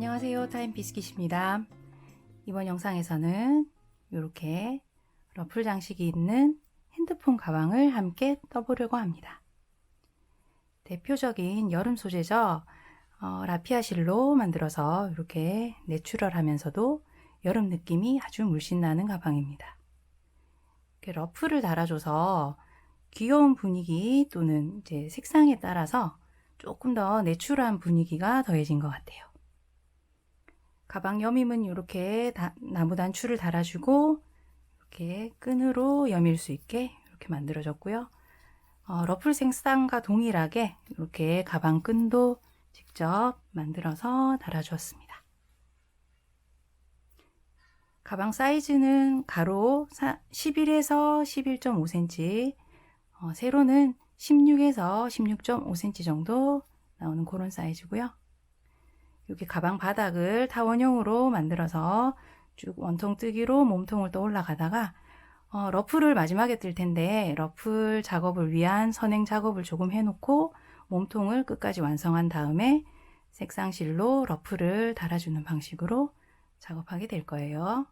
안녕하세요, 타임비스킷입니다. 이번 영상에서는 이렇게 러플 장식이 있는 핸드폰 가방을 함께 떠보려고 합니다. 대표적인 여름 소재죠. 라피아 실로 만들어서 이렇게 내추럴하면서도 여름 느낌이 아주 물씬 나는 가방입니다. 이렇게 러플을 달아줘서 귀여운 분위기 또는 이제 색상에 따라서 조금 더 내추럴한 분위기가 더해진 것 같아요. 가방 여밈은 이렇게 나무 단추를 달아주고 이렇게 끈으로 여밀 수 있게 이렇게 만들어졌고요. 러플 색상과 동일하게 이렇게 가방 끈도 직접 만들어서 달아주었습니다. 가방 사이즈는 가로 11에서 11.5cm, 세로는 16에서 16.5cm 정도 나오는 그런 사이즈고요. 여기 가방 바닥을 타원형으로 만들어서 쭉 원통 뜨기로 몸통을 떠 올라가다가 러플을 마지막에 뜰 텐데 러플 작업을 위한 선행 작업을 조금 해놓고 몸통을 끝까지 완성한 다음에 색상실로 러플을 달아주는 방식으로 작업하게 될 거예요.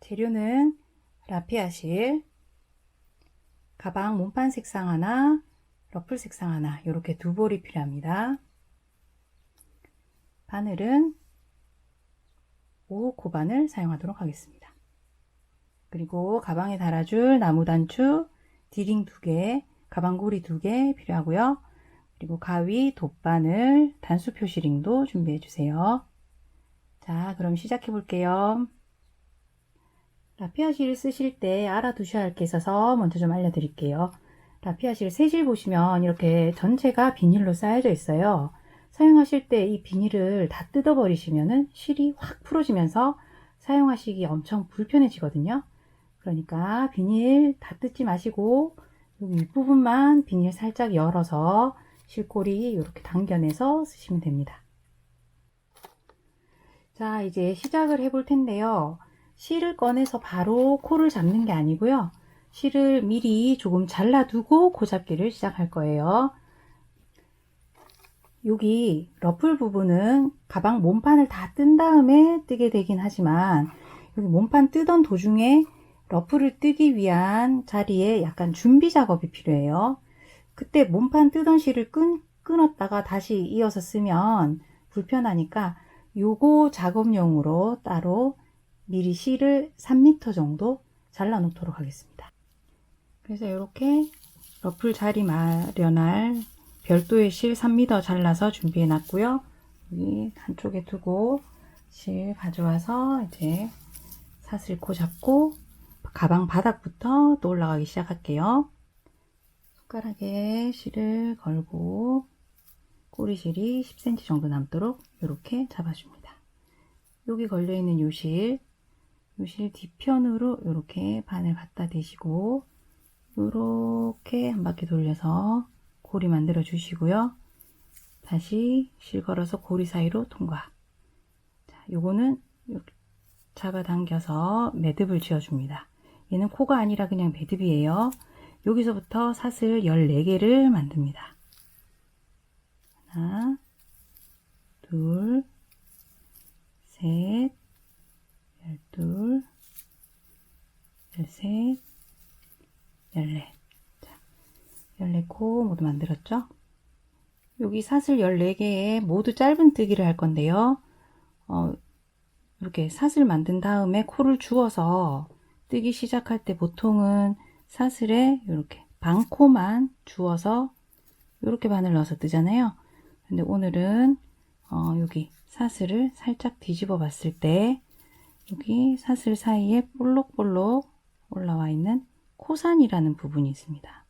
재료는 라피아 실, 가방 몸판 색상 하나, 러플 색상 하나 이렇게 두 볼이 필요합니다. 바늘은 5호 코바늘 사용하도록 하겠습니다. 그리고 가방에 달아줄 나무 단추, 디링 2개, 가방고리 2개 필요하고요. 그리고 가위, 돗바늘, 단수 표시링도 준비해 주세요. 자, 그럼 시작해 볼게요. 라피아 실 쓰실 때 알아두셔야 할 게 있어서 먼저 좀 알려드릴게요. 라피아 실 새실 보시면 이렇게 전체가 비닐로 쌓여져 있어요. 사용하실 때 이 비닐을 다 뜯어버리시면은 실이 확 풀어지면서 사용하시기 엄청 불편해지거든요. 그러니까 비닐 다 뜯지 마시고 여기 윗부분만 비닐 살짝 열어서 실꼬리 이렇게 당겨내서 쓰시면 됩니다. 자, 이제 시작을 해볼 텐데요. 실을 꺼내서 바로 코를 잡는 게 아니고요. 실을 미리 조금 잘라두고 코 잡기를 시작할 거예요. 여기 러플 부분은 가방 몸판을 다 뜬 다음에 뜨게 되긴 하지만 여기 몸판 뜨던 도중에 러플을 뜨기 위한 자리에 약간 준비 작업이 필요해요. 그때 몸판 뜨던 실을 끊었다가 다시 이어서 쓰면 불편하니까 요거 작업용으로 따로 미리 실을 3m 정도 잘라 놓도록 하겠습니다. 그래서 이렇게 러플 자리 마련할 별도의 실 3m 잘라서 준비해 놨고요. 여기 한쪽에 두고 실 가져와서 이제 사슬코 잡고 가방 바닥부터 또 올라가기 시작할게요. 손가락에 실을 걸고 꼬리실이 10cm 정도 남도록 이렇게 잡아줍니다. 여기 걸려있는 요 실 뒤편으로 이렇게 바늘 갖다 대시고 이렇게 한 바퀴 돌려서 고리 만들어 주시고요. 다시 실 걸어서 고리 사이로 통과. 자, 요거는 이렇게 잡아당겨서 매듭을 지어줍니다. 얘는 코가 아니라 그냥 매듭이에요. 여기서부터 사슬 14개를 만듭니다. 하나, 둘, 셋, 12, 13, 14. 자, 14코 모두 만들었죠? 여기 사슬 14개에 모두 짧은 뜨기를 할 건데요. 이렇게 사슬 만든 다음에 코를 주어서 뜨기 시작할 때 보통은 사슬에 이렇게 반코만 주어서 이렇게 바늘 넣어서 뜨잖아요. 근데 오늘은 여기 사슬을 살짝 뒤집어 봤을 때 여기 사슬 사이에 볼록볼록 올라와 있는 코산이라는 부분이 있습니다.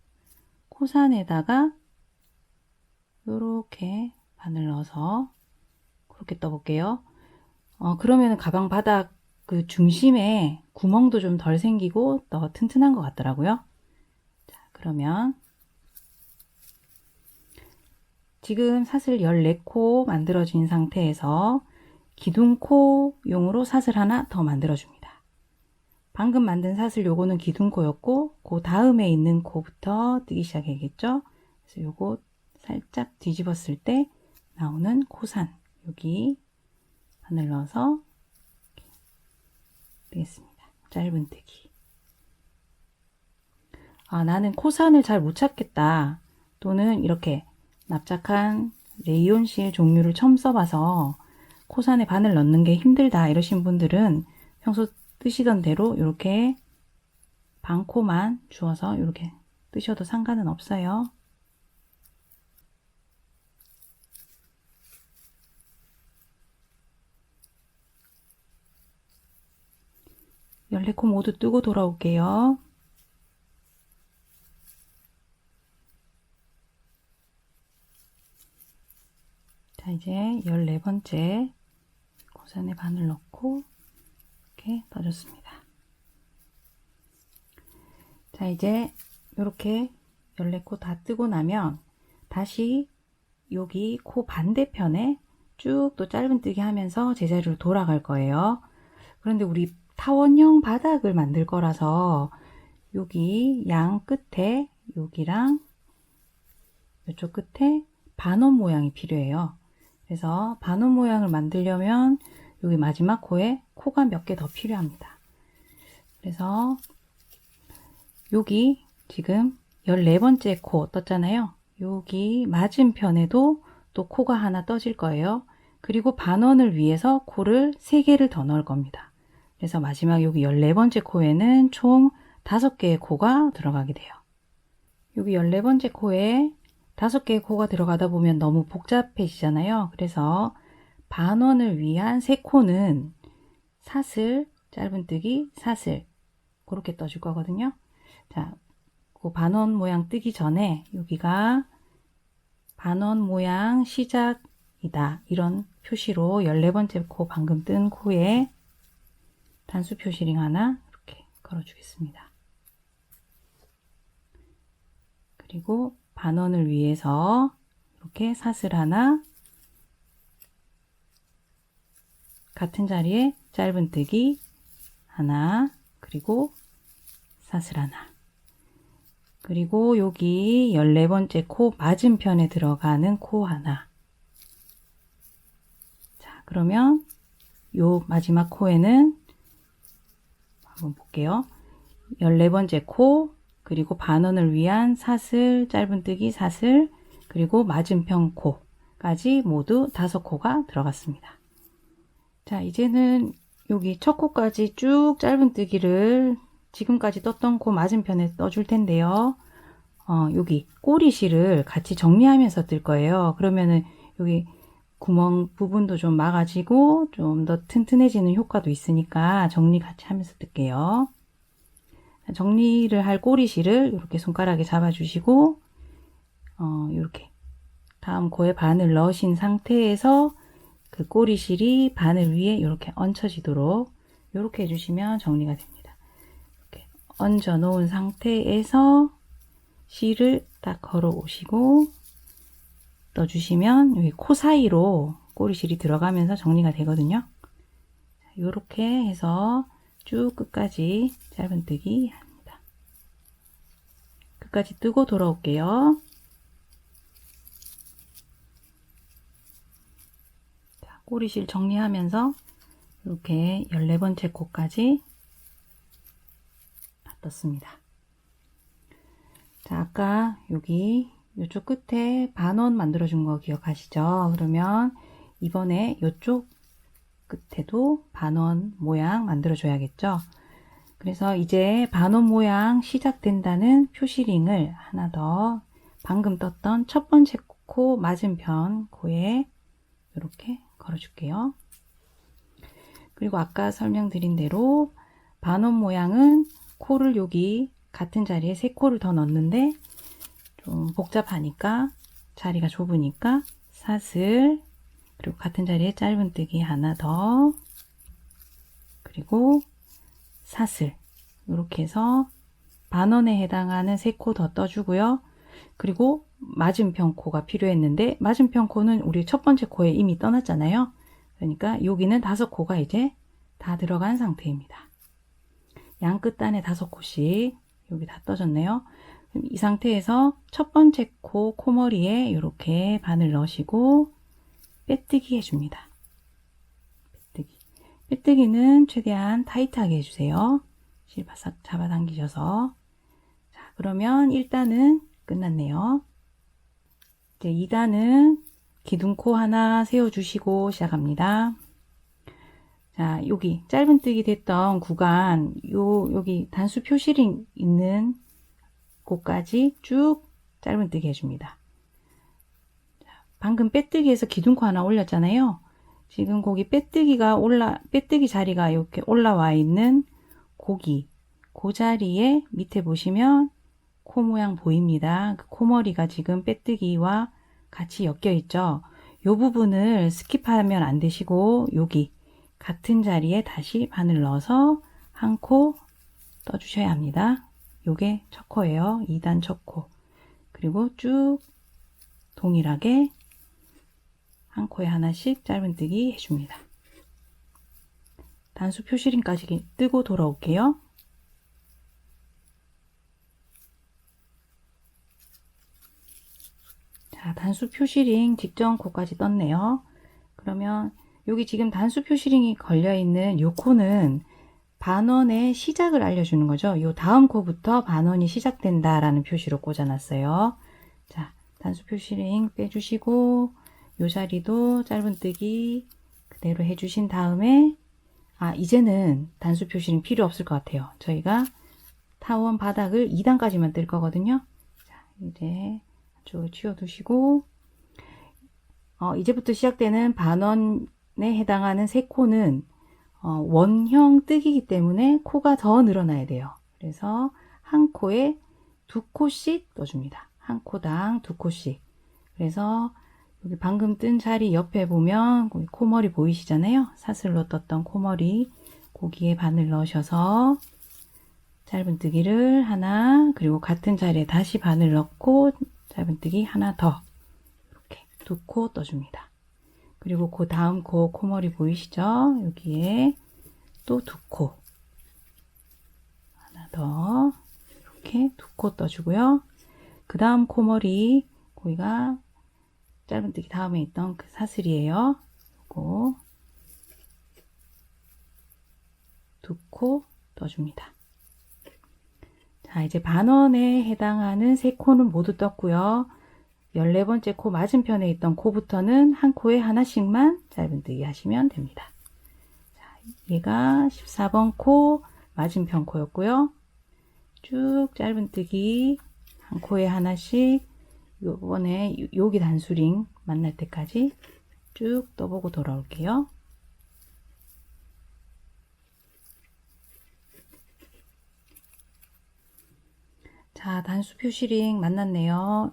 코산에다가 이렇게 바늘 넣어서 그렇게 떠볼게요. 그러면 가방 바닥 그 중심에 구멍도 좀 덜 생기고 더 튼튼한 것 같더라고요. 자, 그러면 지금 사슬 14코 만들어진 상태에서 기둥코용으로 사슬 하나 더 만들어줍니다. 방금 만든 사슬 요거는 기둥코였고 그 다음에 있는 코부터 뜨기 시작해야겠죠. 그래서 요거 살짝 뒤집었을 때 나오는 코산 여기 바늘 넣어서 뜨겠습니다. 짧은뜨기. 아, 나는 코산을 잘 못 찾겠다. 또는 이렇게 납작한 레이온실 종류를 처음 써봐서 코산에 바늘 넣는 게 힘들다 이러신 분들은 평소 뜨시던 대로 이렇게 반코만 주어서 이렇게 뜨셔도 상관은 없어요. 열네 코 모두 뜨고 돌아올게요. 자, 이제 14번째 코산에 바늘 넣고 이렇게 떠줬습니다. 자, 이제 이렇게 14코 다 뜨고 나면 다시 여기 코 반대편에 쭉 또 짧은뜨기 하면서 제자리로 돌아갈 거예요. 그런데 우리 타원형 바닥을 만들 거라서 여기 양 끝에 여기랑 이쪽 끝에 반원 모양이 필요해요. 그래서 반원 모양을 만들려면 여기 마지막 코에 코가 몇 개 더 필요합니다. 그래서 여기 지금 14번째 코 떴잖아요. 여기 맞은편에도 또 코가 하나 떠질 거예요. 그리고 반원을 위해서 코를 3개를 더 넣을 겁니다. 그래서 마지막 여기 14번째 코에는 총 5개의 코가 들어가게 돼요. 여기 14번째 코에 5개의 코가 들어가다 보면 너무 복잡해지잖아요. 그래서 반원을 위한 3코는 사슬, 짧은뜨기, 사슬 그렇게 떠줄 거거든요. 자, 그 반원 모양 뜨기 전에 여기가 반원 모양 시작이다 이런 표시로 14번째 코 방금 뜬 코에 단수 표시링 하나 이렇게 걸어 주겠습니다. 그리고 반원을 위해서 이렇게 사슬 하나, 같은 자리에 짧은뜨기 하나, 그리고 사슬 하나. 그리고 여기 14번째 코 맞은편에 들어가는 코 하나. 자, 그러면 요 마지막 코에는 한번 볼게요. 14번째 코, 그리고 반원을 위한 사슬, 짧은뜨기 사슬, 그리고 맞은편 코까지 모두 5코가 들어갔습니다. 자, 이제는 여기 첫 코까지 쭉 짧은뜨기를 지금까지 떴던 코 맞은편에 떠줄 텐데요. 여기 꼬리실을 같이 정리하면서 뜰 거예요. 그러면은 여기 구멍 부분도 좀 막아지고 좀 더 튼튼해지는 효과도 있으니까 정리 같이 하면서 뜰게요. 정리를 할 꼬리실을 이렇게 손가락에 잡아주시고 이렇게 다음 코에 바늘 넣으신 상태에서 그 꼬리실이 바늘 위에 이렇게 얹혀지도록 이렇게 해주시면 정리가 됩니다. 이렇게 얹어 놓은 상태에서 실을 딱 걸어 오시고 떠주시면 여기 코 사이로 꼬리실이 들어가면서 정리가 되거든요. 이렇게 해서 쭉 끝까지 짧은뜨기 합니다. 끝까지 뜨고 돌아올게요. 자, 꼬리실 정리하면서 이렇게 14번째 코까지 다 떴습니다. 자, 아까 여기 이쪽 끝에 반원 만들어 준 거 기억하시죠? 그러면 이번에 이쪽 끝에도 반원 모양 만들어 줘야겠죠? 그래서 이제 반원 모양 시작된다는 표시링을 하나 더 방금 떴던 첫 번째 코 맞은편 코에 이렇게 걸어 줄게요. 그리고 아까 설명드린 대로 반원 모양은 코를 여기 같은 자리에 3코를 더 넣는데 좀 복잡하니까 자리가 좁으니까 사슬, 그리고 같은 자리에 짧은뜨기 하나 더, 그리고 사슬 이렇게 해서 반원에 해당하는 3코 더 떠주고요. 그리고 맞은편 코가 필요했는데 맞은편 코는 우리 첫 번째 코에 이미 떠났잖아요. 그러니까 여기는 5코가 이제 다 들어간 상태입니다. 양 끝단에 5코씩 여기 다 떠졌네요. 그럼 이 상태에서 첫 번째 코 코머리에 이렇게 바늘 넣으시고 빼뜨기 해줍니다. 빼뜨기는 최대한 타이트하게 해주세요. 실바싹 잡아당기셔서. 자, 그러면 1단은 끝났네요. 이제 2단은 기둥코 하나 세워주시고 시작합니다. 자, 여기 짧은뜨기 됐던 구간, 여기 단수 표시링 있는 곳까지 쭉 짧은뜨기 해줍니다. 자, 방금 빼뜨기에서 기둥코 하나 올렸잖아요. 지금 거기 빼뜨기 자리가 이렇게 올라와 있는 고기, 그 자리에 밑에 보시면 코 모양 보입니다. 그 코머리가 지금 빼뜨기와 같이 엮여 있죠. 이 부분을 스킵하면 안 되시고 여기 같은 자리에 다시 바늘 넣어서 한 코 떠주셔야 합니다. 요게 첫 코예요. 2단 첫 코. 그리고 쭉 동일하게 한 코에 하나씩 짧은뜨기 해줍니다. 단수 표시링까지 뜨고 돌아올게요. 자, 단수 표시링 직전 코까지 떴네요. 그러면 여기 지금 단수 표시링이 걸려있는 요 코는 반원의 시작을 알려주는 거죠. 요 다음 코부터 반원이 시작된다라는 표시로 꽂아놨어요. 자, 단수 표시링 빼주시고 요 자리도 짧은뜨기 그대로 해주신 다음에 이제는 단수 표시링 필요 없을 것 같아요. 저희가 타원 바닥을 2단까지만 뜰 거거든요. 자, 이제 이쪽을 치워두시고 이제부터 시작되는 반원에 해당하는 세 코는 원형 뜨기이기 때문에 코가 더 늘어나야 돼요. 그래서 한 코에 2코씩 떠줍니다. 한 코당 2코씩. 그래서 여기 방금 뜬 자리 옆에 보면 코머리 보이시잖아요. 사슬로 떴던 코머리, 거기에 바늘 넣으셔서 짧은뜨기를 하나, 그리고 같은 자리에 다시 바늘 넣고 짧은뜨기 하나 더, 이렇게 2코 떠줍니다. 그리고 그 다음 코 코머리 보이시죠? 여기에 또 2코 하나 더, 이렇게 2코 떠주고요. 그 다음 코머리, 거기가 짧은뜨기 다음에 있던 그 사슬이에요. 요거 2코 떠줍니다. 자, 이제 반원에 해당하는 세 코는 모두 떴고요. 14번째 코 맞은편에 있던 코부터는 한 코에 하나씩만 짧은뜨기 하시면 됩니다. 자, 얘가 14번 코 맞은편 코였고요. 쭉 짧은뜨기 한 코에 하나씩, 요번에 여기 단수링 만날 때까지 쭉 떠보고 돌아올게요. 자, 단수 표시링 만났네요.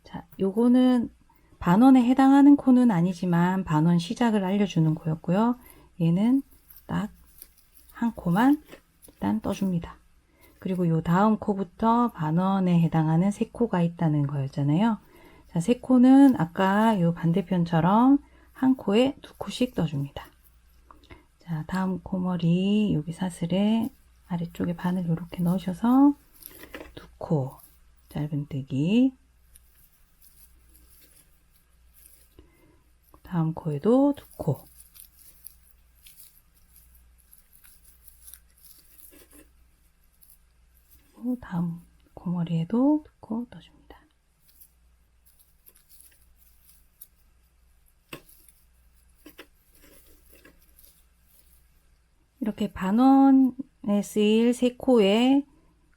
자, 요거는 반원에 해당하는 코는 아니지만 반원 시작을 알려주는 코였고요. 얘는 딱 한 코만 일단 떠줍니다. 그리고 요 다음 코부터 반원에 해당하는 세 코가 있다는 거였잖아요. 자, 세 코는 아까 요 반대편처럼 한 코에 2코씩 떠줍니다. 자, 다음 코머리 여기 사슬에 아래쪽에 바늘 이렇게 넣으셔서 2코 짧은뜨기, 다음 코에도 2코, 다음 코머리에도 2코 떠줍니다. 이렇게 반원에 쓰일 세 코에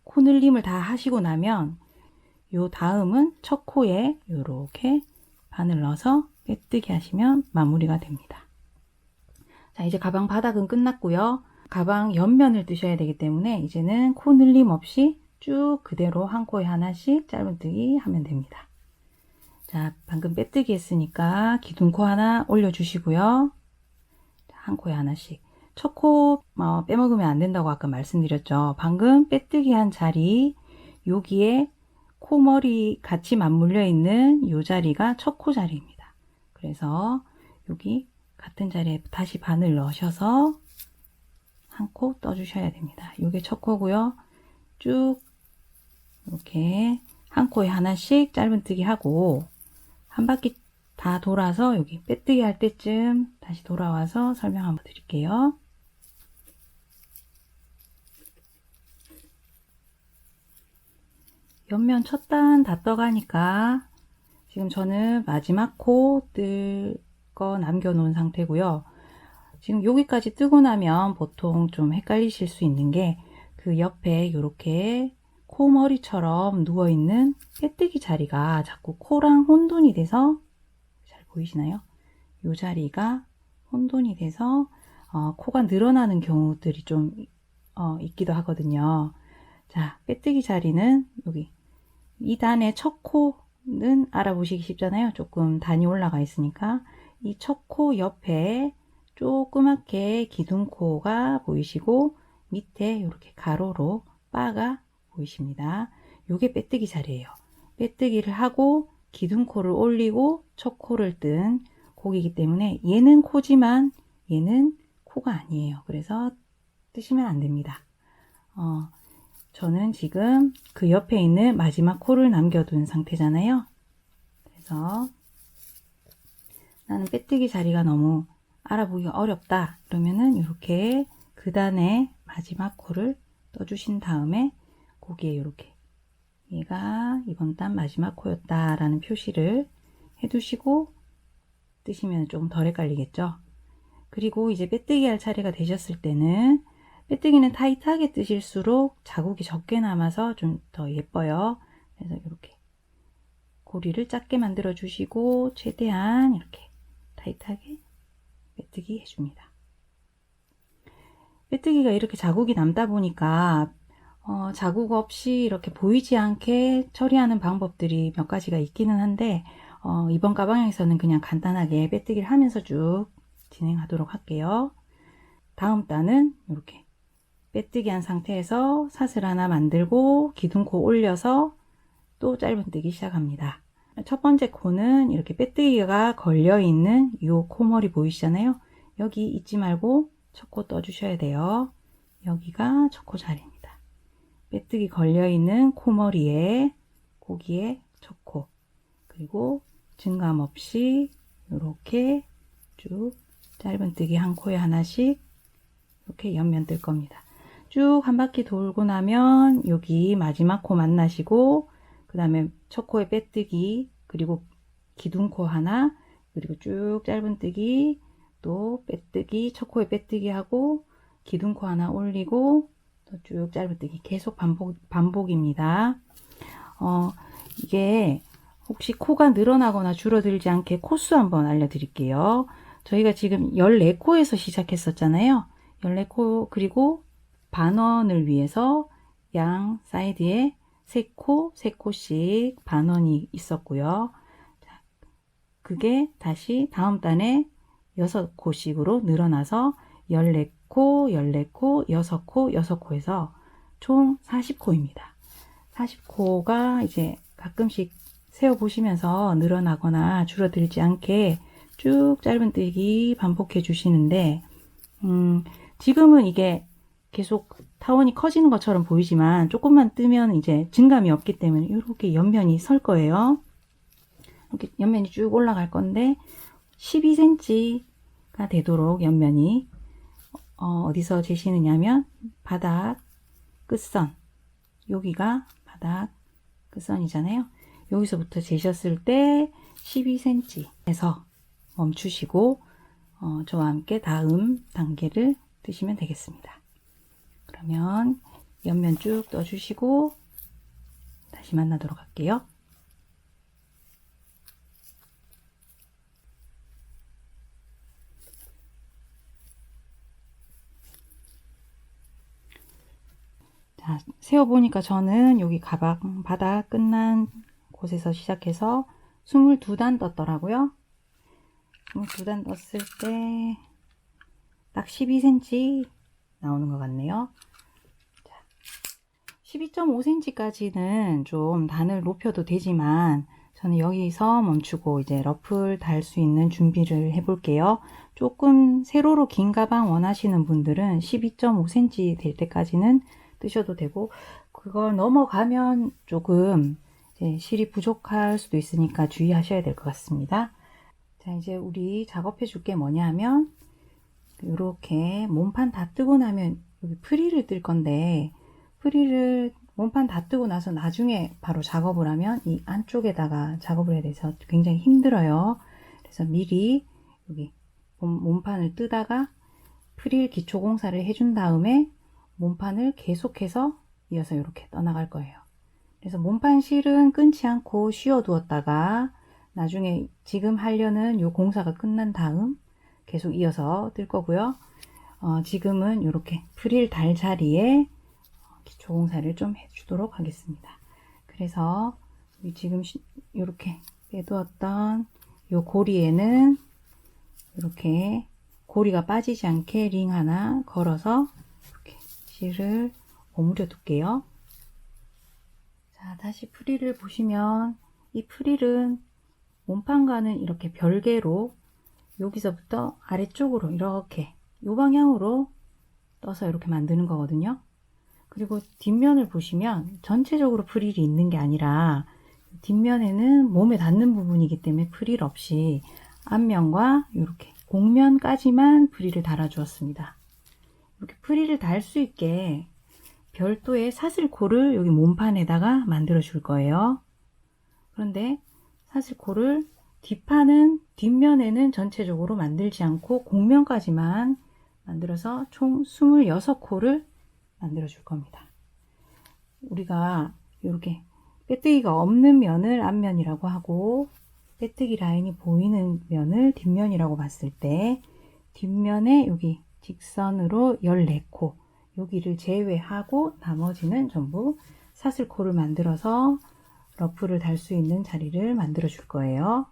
코늘림을 다 하시고 나면 요 다음은 첫 코에 이렇게 바늘 넣어서 빼뜨기 하시면 마무리가 됩니다. 자, 이제 가방 바닥은 끝났고요. 가방 옆면을 뜨셔야 되기 때문에 이제는 코늘림 없이 쭉 그대로 한 코에 하나씩 짧은뜨기 하면 됩니다. 자, 방금 빼뜨기 했으니까 기둥코 하나 올려주시고요. 한 코에 하나씩. 첫 코 빼먹으면 안 된다고 아까 말씀드렸죠. 방금 빼뜨기 한 자리, 여기에 코머리 같이 맞물려 있는 이 자리가 첫 코 자리입니다. 그래서 여기 같은 자리에 다시 바늘 넣으셔서 한 코 떠주셔야 됩니다. 이게 첫 코고요. 쭉 이렇게 한 코에 하나씩 짧은뜨기 하고 한 바퀴 다 돌아서 여기 빼뜨기 할 때쯤 다시 돌아와서 설명 한번 드릴게요. 옆면 첫 단 다 떠가니까 지금 저는 마지막 코 뜰 거 남겨놓은 상태고요. 지금 여기까지 뜨고 나면 보통 좀 헷갈리실 수 있는 게 그 옆에 이렇게 코머리처럼 누워있는 빼뜨기 자리가 자꾸 코랑 혼돈이 돼서, 잘 보이시나요? 이 자리가 혼돈이 돼서 코가 늘어나는 경우들이 좀 있기도 하거든요. 자, 빼뜨기 자리는 여기 2단의 첫 코는 알아보시기 쉽잖아요. 조금 단이 올라가 있으니까 이 첫 코 옆에 조그맣게 기둥코가 보이시고 밑에 이렇게 가로로 바가 보이십니다. 요게 빼뜨기 자리예요. 빼뜨기를 하고 기둥코를 올리고 첫 코를 뜬 고기이기 때문에 얘는 코지만 얘는 코가 아니에요. 그래서 뜨시면 안 됩니다. 저는 지금 그 옆에 있는 마지막 코를 남겨둔 상태잖아요. 그래서 나는 빼뜨기 자리가 너무 알아보기가 어렵다 그러면은 이렇게 그 단의 마지막 코를 떠주신 다음에 거기에 이렇게 얘가 이번 단 마지막 코였다 라는 표시를 해두시고 뜨시면 조금 덜 헷갈리겠죠. 그리고 이제 빼뜨기 할 차례가 되셨을 때는 빼뜨기는 타이트하게 뜨실수록 자국이 적게 남아서 좀 더 예뻐요. 그래서 이렇게 고리를 작게 만들어 주시고 최대한 이렇게 타이트하게 빼뜨기 해줍니다. 빼뜨기가 이렇게 자국이 남다 보니까 자국 없이 이렇게 보이지 않게 처리하는 방법들이 몇 가지가 있기는 한데 이번 가방에서는 그냥 간단하게 빼뜨기를 하면서 쭉 진행하도록 할게요. 다음 단은 이렇게 빼뜨기 한 상태에서 사슬 하나 만들고 기둥코 올려서 또 짧은뜨기 시작합니다. 첫 번째 코는 이렇게 빼뜨기가 걸려 있는 이 코머리 보이시잖아요. 여기 잊지 말고 첫 코 떠주셔야 돼요. 여기가 첫 코 자리입니다. 빼뜨기 걸려 있는 코머리에 거기에 첫 코, 그리고 증감 없이 이렇게 쭉 짧은뜨기 한 코에 하나씩 이렇게 옆면 뜰 겁니다. 쭉 한 바퀴 돌고 나면 여기 마지막 코 만나시고 그 다음에 첫 코에 빼뜨기, 그리고 기둥코 하나, 그리고 쭉 짧은뜨기, 또 빼뜨기, 첫 코에 빼뜨기 하고 기둥코 하나 올리고 또 쭉 짧은뜨기 계속 반복입니다. 이게 혹시 코가 늘어나거나 줄어들지 않게 코수 한번 알려드릴게요. 저희가 지금 14코에서 시작했었잖아요. 14코, 그리고 반원을 위해서 양 사이드에 3코, 3코씩 반원이 있었고요. 그게 다시 다음 단에 6코씩으로 늘어나서 14코, 14코, 6코, 6코에서 총 40코입니다. 40코가 이제 가끔씩 세어보시면서 늘어나거나 줄어들지 않게 쭉 짧은뜨기 반복해 주시는데 지금은 이게 계속 타원이 커지는 것처럼 보이지만 조금만 뜨면 이제 증감이 없기 때문에 이렇게 옆면이 설 거예요. 이렇게 옆면이 쭉 올라갈 건데 12cm가 되도록 옆면이 어디서 재시느냐면 바닥 끝선, 여기가 바닥 끝선이잖아요. 여기서부터 재셨을 때 12cm에서 멈추시고 저와 함께 다음 단계를 뜨시면 되겠습니다. 그러면 옆면 쭉 떠주시고 다시 만나도록 할게요. 자, 세어보니까 저는 여기 가방 바닥 끝난 곳에서 시작해서 22단 떴더라고요. 22단 떴을 때 딱 12cm 나오는 것 같네요. 12.5cm까지는 좀 단을 높여도 되지만 저는 여기서 멈추고 이제 러프를 달 수 있는 준비를 해 볼게요. 조금 세로로 긴 가방 원하시는 분들은 12.5cm 될 때까지는 뜨셔도 되고, 그걸 넘어가면 조금 이제 실이 부족할 수도 있으니까 주의하셔야 될 것 같습니다. 자, 이제 우리 작업해 줄 게 뭐냐 하면 이렇게 몸판 다 뜨고 나면 여기 프릴을 뜰 건데, 프릴을 몸판 다 뜨고 나서 나중에 바로 작업을 하면 이 안쪽에다가 작업을 해야 돼서 굉장히 힘들어요. 그래서 미리 여기 몸판을 뜨다가 프릴 기초 공사를 해준 다음에 몸판을 계속해서 이어서 이렇게 떠나갈 거예요. 그래서 몸판 실은 끊지 않고 쉬어 두었다가 나중에 지금 하려는 요 공사가 끝난 다음 계속 이어서 뜰 거고요. 지금은 이렇게 프릴 달 자리에 기초 공사를 좀 해주도록 하겠습니다. 그래서 지금 이렇게 빼두었던 요 고리에는 이렇게 고리가 빠지지 않게 링 하나 걸어서 이렇게 실을 오므려 둘게요. 자, 다시 프릴을 보시면 이 프릴은 몸판과는 이렇게 별개로 여기서부터 아래쪽으로 이렇게 요 방향으로 떠서 이렇게 만드는 거거든요. 그리고 뒷면을 보시면 전체적으로 프릴이 있는 게 아니라 뒷면에는 몸에 닿는 부분이기 때문에 프릴 없이 앞면과 이렇게 곡면까지만 프릴을 달아 주었습니다. 이렇게 프릴을 달 수 있게 별도의 사슬코를 여기 몸판에다가 만들어 줄 거예요. 그런데 사슬코를 뒷면에는 전체적으로 만들지 않고 곡면까지만 만들어서 총 26코를 만들어 줄 겁니다. 우리가 이렇게 빼뜨기가 없는 면을 앞면이라고 하고 빼뜨기 라인이 보이는 면을 뒷면이라고 봤을 때 뒷면에 여기 직선으로 14코 여기를 제외하고 나머지는 전부 사슬코를 만들어서 러프를 달 수 있는 자리를 만들어 줄 거예요.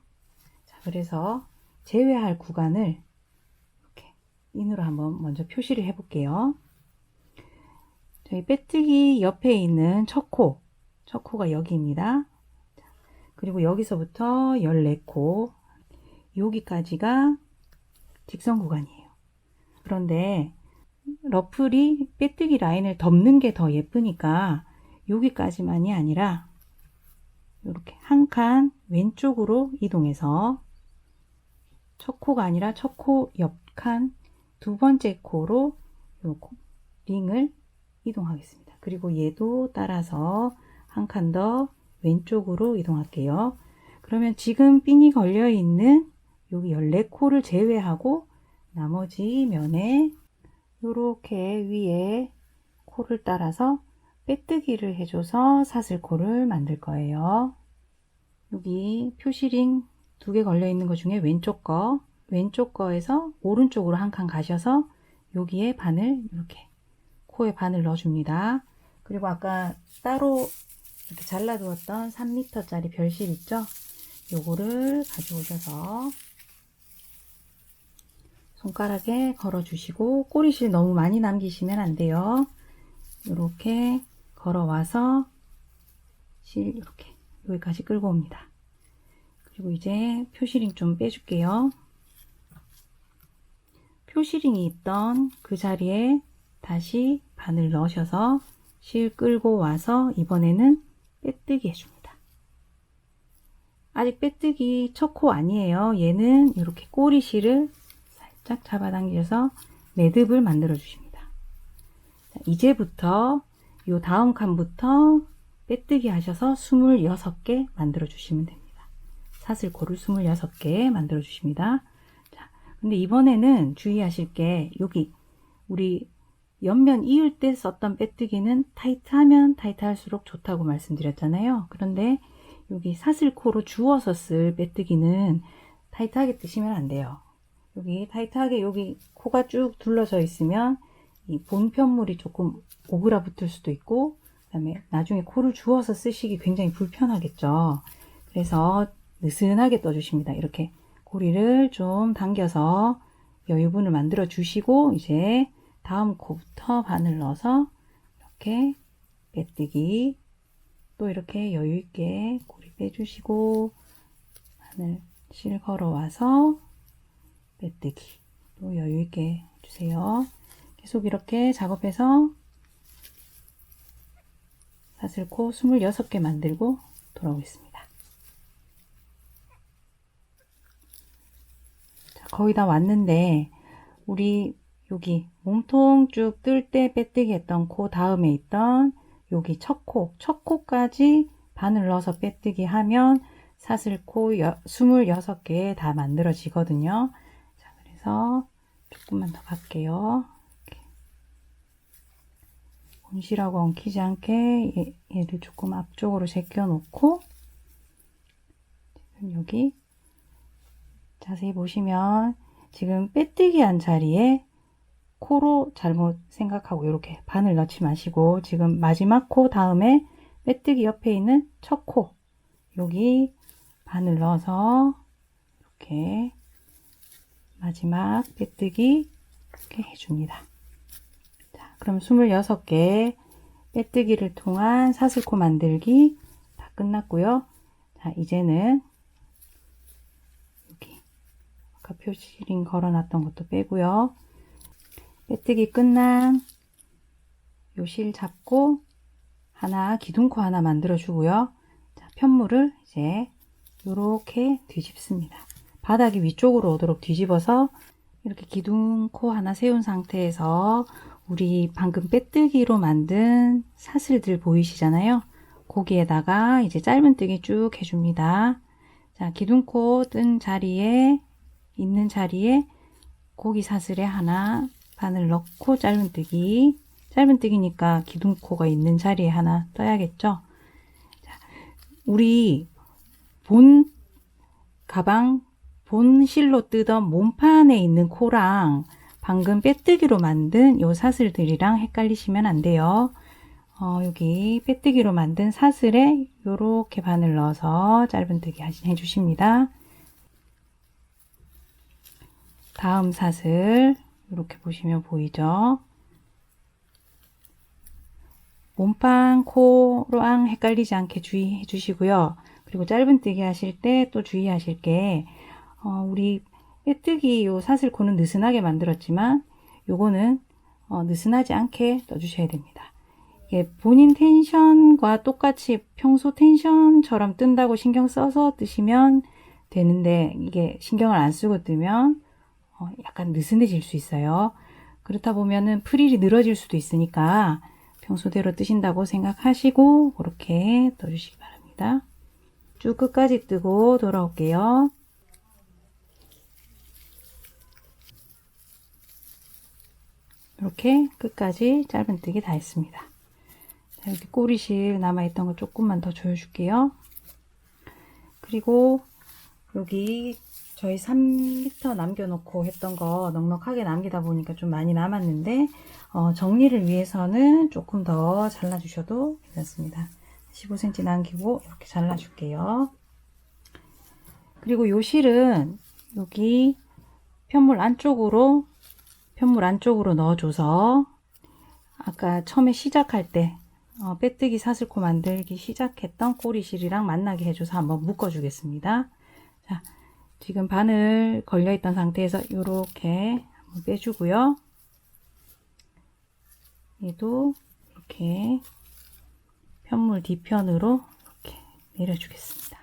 자, 그래서 제외할 구간을 이렇게 인으로 한번 먼저 표시를 해 볼게요. 저희 빼뜨기 옆에 있는 첫 코가 여기입니다. 그리고 여기서부터 14코 여기까지가 직선 구간이에요. 그런데 러플이 빼뜨기 라인을 덮는 게 더 예쁘니까 여기까지만이 아니라 이렇게 한 칸 왼쪽으로 이동해서 첫 코가 아니라 첫 코 옆 칸 두 번째 코로 요 링을 이동하겠습니다. 그리고 얘도 따라서 한 칸 더 왼쪽으로 이동할게요. 그러면 지금 핀이 걸려 있는 여기 14코를 제외하고 나머지 면에 이렇게 위에 코를 따라서 빼뜨기를 해줘서 사슬코를 만들 거예요. 여기 표시링 2개 걸려 있는 것 중에 왼쪽 거에서 오른쪽으로 한 칸 가셔서 여기에 바늘 이렇게 코에 바늘 넣어줍니다. 그리고 아까 따로 이렇게 잘라두었던 3m짜리 별실 있죠? 요거를 가져오셔서 손가락에 걸어주시고 꼬리실 너무 많이 남기시면 안 돼요. 이렇게 걸어와서 실 이렇게 여기까지 끌고 옵니다. 그리고 이제 표시링 좀 빼줄게요. 표시링이 있던 그 자리에 다시 바늘 넣으셔서 실 끌고 와서 이번에는 빼뜨기 해줍니다. 아직 빼뜨기 첫 코 아니에요. 얘는 이렇게 꼬리실을 살짝 잡아당겨서 매듭을 만들어 주십니다. 자, 이제부터 요 다음 칸부터 빼뜨기 하셔서 26개 만들어 주시면 됩니다. 사슬코를 26개 만들어 주십니다. 자, 근데 이번에는 주의하실 게 여기 우리 옆면 이을 때 썼던 빼뜨기는 타이트하면 타이트할수록 좋다고 말씀드렸잖아요. 그런데 여기 사슬코로 주워서 쓸 빼뜨기는 타이트하게 뜨시면 안 돼요. 여기 타이트하게 여기 코가 쭉 둘러져 있으면 이 본편물이 조금 오그라붙을 수도 있고 그다음에 나중에 코를 주워서 쓰시기 굉장히 불편하겠죠. 그래서 느슨하게 떠주십니다. 이렇게 고리를 좀 당겨서 여유분을 만들어 주시고 이제 다음 코부터 바늘 넣어서 이렇게 빼뜨기 또 이렇게 여유있게 고리 빼주시고 바늘 실 걸어와서 빼뜨기 또 여유있게 해주세요. 계속 이렇게 작업해서 사슬코 26개 만들고 돌아오겠습니다. 자, 거의 다 왔는데 우리 여기 몸통 쭉 뜰 때 빼뜨기 했던 코 다음에 있던 여기 첫 코까지 바늘 넣어서 빼뜨기 하면 사슬코 26개 다 만들어지거든요. 자, 그래서 조금만 더 갈게요. 이렇게. 온실하고 엉키지 않게 얘를 조금 앞쪽으로 제껴 놓고, 지금 여기 자세히 보시면 지금 빼뜨기 한 자리에 코로 잘못 생각하고 이렇게 바늘 넣지 마시고, 지금 마지막 코 다음에 빼뜨기 옆에 있는 첫 코, 여기 바늘 넣어서 이렇게 마지막 빼뜨기 이렇게 해줍니다. 자, 그럼 26개 빼뜨기를 통한 사슬코 만들기 다 끝났고요. 자, 이제는 여기 아까 표시링 걸어놨던 것도 빼고요. 빼뜨기 끝난 요 실 잡고 기둥코 하나 만들어 주고요. 자, 편물을 이제 이렇게 뒤집습니다. 바닥이 위쪽으로 오도록 뒤집어서 이렇게 기둥코 하나 세운 상태에서 우리 방금 빼뜨기로 만든 사슬들 보이시잖아요. 거기에다가 이제 짧은뜨기 쭉 해줍니다. 자, 기둥코 뜬 자리에 있는 자리에 고기 사슬에 하나 바늘 넣고 짧은뜨기니까 기둥코가 있는 자리에 하나 떠야겠죠. 자, 우리 가방 본실로 뜯은 몸판에 있는 코랑 방금 빼뜨기로 만든 요 사슬들이랑 헷갈리시면 안 돼요. 여기 빼뜨기로 만든 사슬에 요렇게 바늘 넣어서 짧은뜨기 해주십니다. 다음 사슬 이렇게 보시면 보이죠? 몸판 코랑 헷갈리지 않게 주의해 주시고요. 그리고 짧은뜨기 하실 때 또 주의하실 게, 우리 빼뜨기 요 사슬코는 느슨하게 만들었지만 요거는 느슨하지 않게 떠주셔야 됩니다. 이게 본인 텐션과 똑같이 평소 텐션처럼 뜬다고 신경 써서 뜨시면 되는데, 이게 신경을 안 쓰고 뜨면 약간 느슨해질 수 있어요. 그렇다 보면은 프릴이 늘어질 수도 있으니까 평소대로 뜨신다고 생각하시고 그렇게 떠주시기 바랍니다. 쭉 끝까지 뜨고 돌아올게요. 이렇게 끝까지 짧은뜨기 다 했습니다. 자, 여기 꼬리실 남아있던 거 조금만 더 조여줄게요. 그리고 여기 저희 3m 남겨놓고 했던 거 넉넉하게 남기다 보니까 좀 많이 남았는데, 정리를 위해서는 조금 더 잘라주셔도 괜찮습니다. 15cm 남기고 이렇게 잘라줄게요. 그리고 요 실은 여기 편물 안쪽으로 넣어줘서 아까 처음에 시작할 때 빼뜨기 사슬코 만들기 시작했던 꼬리실이랑 만나게 해줘서 한번 묶어주겠습니다. 자, 지금 바늘 걸려있던 상태에서 이렇게 한번 빼주고요. 얘도 이렇게 편물 뒤편으로 이렇게 내려주겠습니다.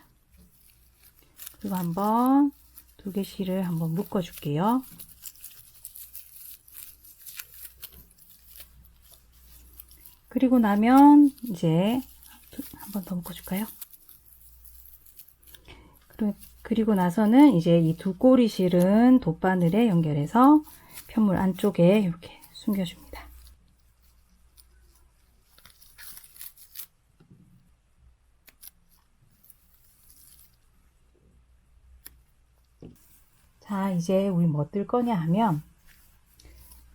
그리고 한번 두 개 실을 한번 묶어줄게요. 그리고 나면 이제 한 번 더 묶어줄까요? 그리고 나서는 이제 이 두 꼬리 실은 돗바늘에 연결해서 편물 안쪽에 이렇게 숨겨줍니다. 자, 이제 우리 뭐 뜰 거냐 하면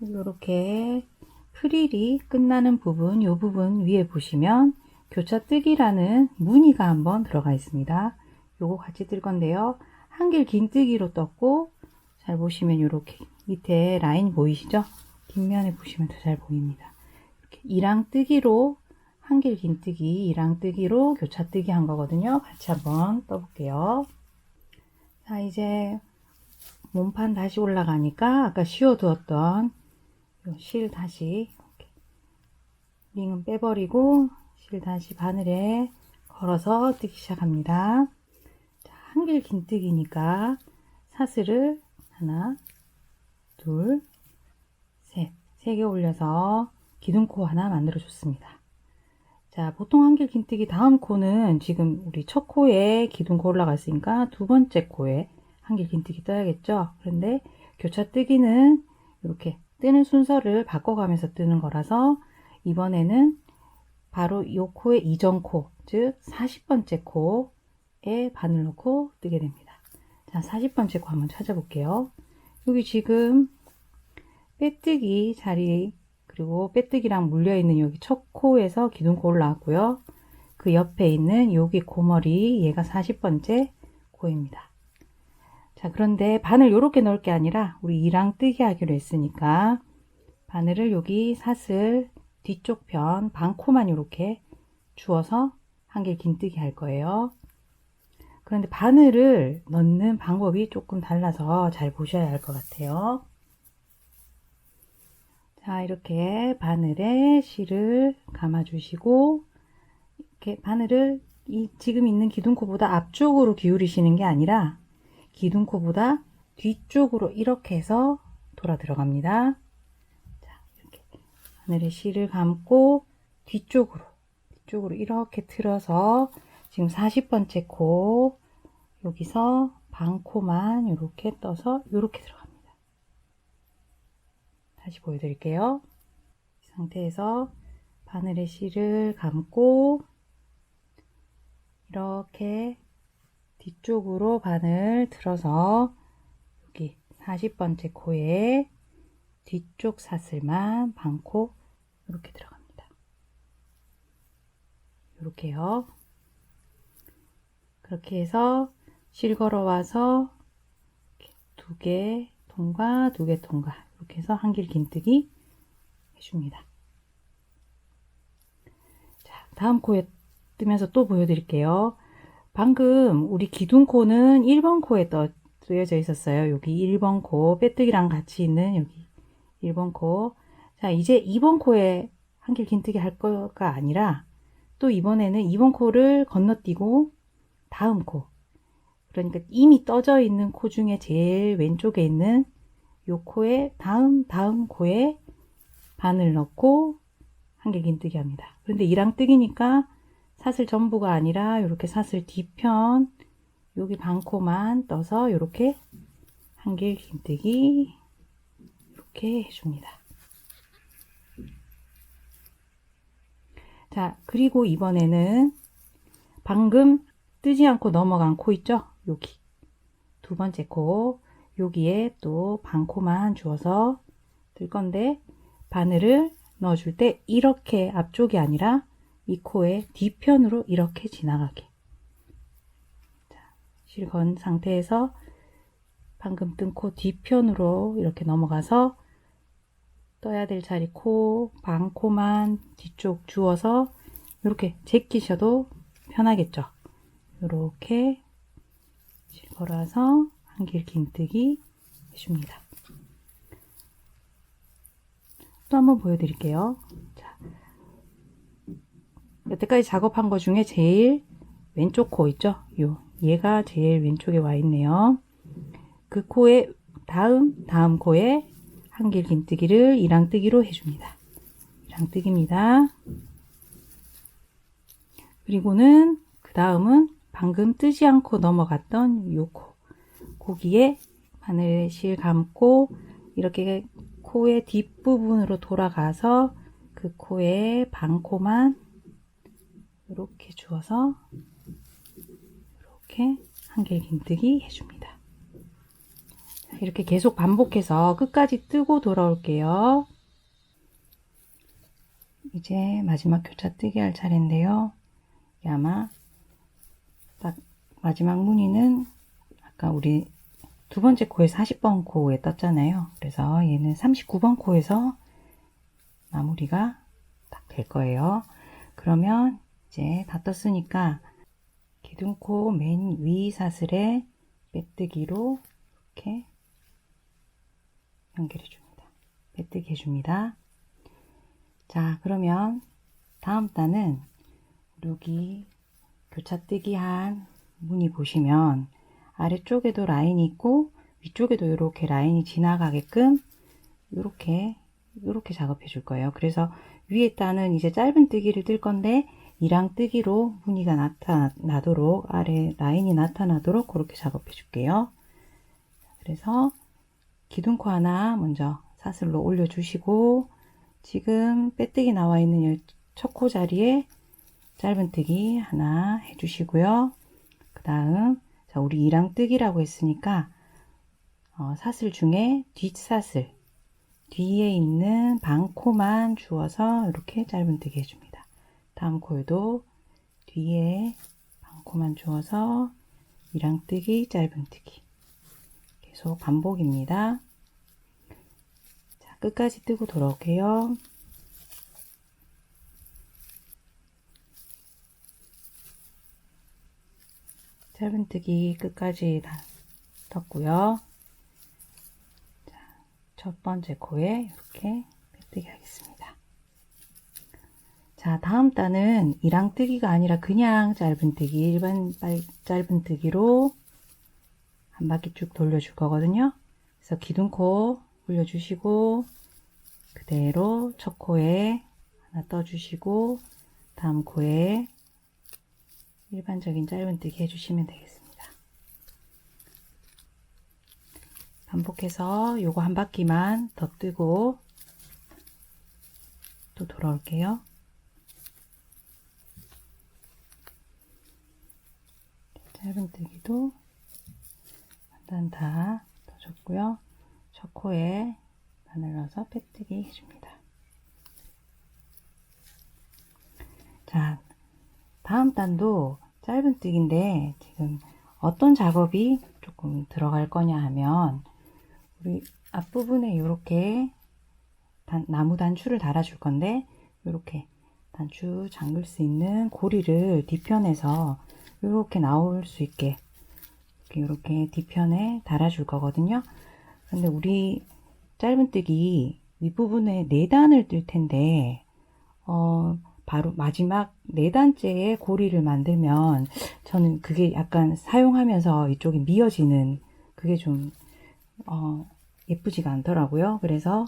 이렇게 프릴이 끝나는 부분, 이 부분 위에 보시면 교차뜨기라는 무늬가 한번 들어가 있습니다. 요거 같이 뜰 건데요. 한길 긴뜨기로 떴고, 잘 보시면 이렇게 밑에 라인 보이시죠? 뒷면에 보시면 더 잘 보입니다. 이렇게 이랑뜨기로 한길 긴뜨기, 이랑뜨기로 교차뜨기 한 거거든요. 같이 한번 떠볼게요. 자, 이제 몸판 다시 올라가니까 아까 씌워두었던 요 실 다시 이렇게 링은 빼버리고 실 다시 바늘에 걸어서 뜨기 시작합니다. 한길 긴뜨기니까 사슬을 하나, 둘, 셋, 3개 올려서 기둥코 하나 만들어 줬습니다. 자, 보통 한길 긴뜨기 다음 코는 지금 우리 첫 코에 기둥코 올라갔으니까 두 번째 코에 한길 긴뜨기 떠야겠죠. 그런데 교차뜨기는 이렇게 뜨는 순서를 바꿔가면서 뜨는 거라서 이번에는 바로 이 코의 이전 코, 즉 40번째 코에 바늘 넣고 뜨게 됩니다. 자, 40번째 코 한번 찾아볼게요. 여기 지금 빼뜨기 자리, 그리고 빼뜨기랑 물려있는 여기 첫 코에서 기둥코 올라왔고요. 그 옆에 있는 여기 고머리, 얘가 40번째 코입니다. 자, 그런데 바늘 이렇게 넣을 게 아니라 우리 이랑 뜨기 하기로 했으니까 바늘을 여기 사슬 뒤쪽 편 반코만 이렇게 주어서 한길 긴뜨기 할 거예요. 그런데 바늘을 넣는 방법이 조금 달라서 잘 보셔야 할 것 같아요. 자, 이렇게 바늘에 실을 감아 주시고 이렇게 바늘을 지금 있는 기둥코보다 앞쪽으로 기울이시는 게 아니라 기둥코보다 뒤쪽으로 이렇게 해서 돌아 들어갑니다. 자, 이렇게 바늘에 실을 감고 뒤쪽으로 이렇게 틀어서 지금 40번째 코 여기서 반코만 이렇게 떠서 이렇게 들어갑니다. 다시 보여드릴게요. 이 상태에서 바늘에 실을 감고 이렇게 뒤쪽으로 바늘 틀어서 여기 40번째 코에 뒤쪽 사슬만 반코 이렇게 들어갑니다. 이렇게요. 그렇게 해서 실 걸어와서 두 개 통과, 두 개 통과 이렇게 해서 한길 긴뜨기 해줍니다. 자, 다음 코에 뜨면서 또 보여드릴게요. 방금 우리 기둥코는 1번 코에 뜨여져 있었어요. 여기 1번 코, 빼뜨기랑 같이 있는 여기 1번 코. 자, 이제 2번 코에 한길 긴뜨기 할 거가 아니라 또 이번에는 2번 코를 건너뛰고 다음 코, 그러니까 이미 떠져 있는 코 중에 제일 왼쪽에 있는 요 코에 다음 코에 바늘 넣고 한길 긴뜨기 합니다. 그런데 이랑 뜨기니까 사슬 전부가 아니라 이렇게 사슬 뒤편 여기 반코만 떠서 이렇게 한길 긴뜨기 이렇게 해줍니다. 자, 그리고 이번에는 방금 뜨지 않고 넘어간 코 있죠? 여기 두 번째 코, 여기에 또 반코만 주어서 뜰 건데 바늘을 넣어줄 때 이렇게 앞쪽이 아니라 이 코의 뒤편으로 이렇게 지나가게. 자, 실 건 상태에서 방금 뜬 코 뒤편으로 이렇게 넘어가서 떠야 될 자리 코, 반코만 뒤쪽 주어서 이렇게 제끼셔도 편하겠죠. 이렇게 실 걸어서 한길 긴뜨기 해줍니다. 또 한번 보여드릴게요. 자, 여태까지 작업한 것 중에 제일 왼쪽 코 있죠? 얘가 제일 왼쪽에 와 있네요. 그 코의 다음 코에 한길 긴뜨기를 이랑뜨기로 해줍니다. 이랑뜨기입니다. 그리고는 그 다음은 방금 뜨지 않고 넘어갔던 요 코, 거기에 바늘 실 감고 이렇게 코의 뒷부분으로 돌아가서 그 코에 반코만 이렇게 주어서 이렇게 한길 긴뜨기 해줍니다. 이렇게 계속 반복해서 끝까지 뜨고 돌아올게요. 이제 마지막 교차뜨기 할 차례인데요. 아마 딱 마지막 무늬는 아까 우리 두 번째 코에 40번 코에 떴잖아요. 그래서 얘는 39번 코에서 마무리가 딱 될 거예요. 그러면 이제 다 떴으니까 기둥코 맨 위 사슬에 빼뜨기로 이렇게 연결해 줍니다. 빼뜨기 해줍니다. 자, 그러면 다음 단은 여기 교차뜨기 한 무늬 보시면 아래쪽에도 라인이 있고 위쪽에도 이렇게 라인이 지나가게끔 이렇게 작업해 줄 거예요. 그래서 위에 단은 이제 짧은 뜨기를 뜰 건데 이랑뜨기로 무늬가 나타나도록, 아래 라인이 나타나도록 그렇게 작업해 줄게요. 그래서 기둥코 하나 먼저 사슬로 올려주시고, 지금 빼뜨기 나와 있는 첫 코 자리에 짧은뜨기 하나 해주시고요. 그 다음 우리 이랑뜨기라고 했으니까 사슬 중에 뒷사슬 뒤에 있는 반코만 주어서 이렇게 짧은뜨기 해줍니다. 다음 코에도 뒤에 반코만 주어서 이랑뜨기 짧은뜨기 계속 반복입니다. 자, 끝까지 뜨고 돌아올게요. 짧은뜨기 끝까지 다 떴고요. 자, 첫 번째 코에 이렇게 빼뜨기 하겠습니다. 자, 다음 단은 이랑뜨기가 아니라 그냥 짧은뜨기, 일반 짧은뜨기로 한 바퀴 쭉 돌려줄 거거든요. 그래서 기둥코 올려주시고 그대로 첫 코에 하나 떠주시고 다음 코에 일반적인 짧은뜨기 해주시면 되겠습니다. 반복해서 요거 한 바퀴만 더 뜨고 또 돌아올게요. 짧은뜨기도 한 단 다 떠줬고요. 첫 코에 바늘 넣어서 빼뜨기 해줍니다. 자, 다음 단도 짧은뜨기인데 지금 어떤 작업이 조금 들어갈 거냐 하면 우리 앞부분에 이렇게 나무 단추를 달아줄 건데 이렇게 단추 잠글 수 있는 고리를 뒤편에서 이렇게 나올 수 있게 이렇게 뒤편에 달아줄 거거든요. 근데 우리 짧은뜨기 윗부분에 4단을 뜰 텐데 바로 마지막 4단째에 고리를 만들면 저는 그게 약간 사용하면서 이쪽이 미어지는 그게 좀 예쁘지가 않더라고요. 그래서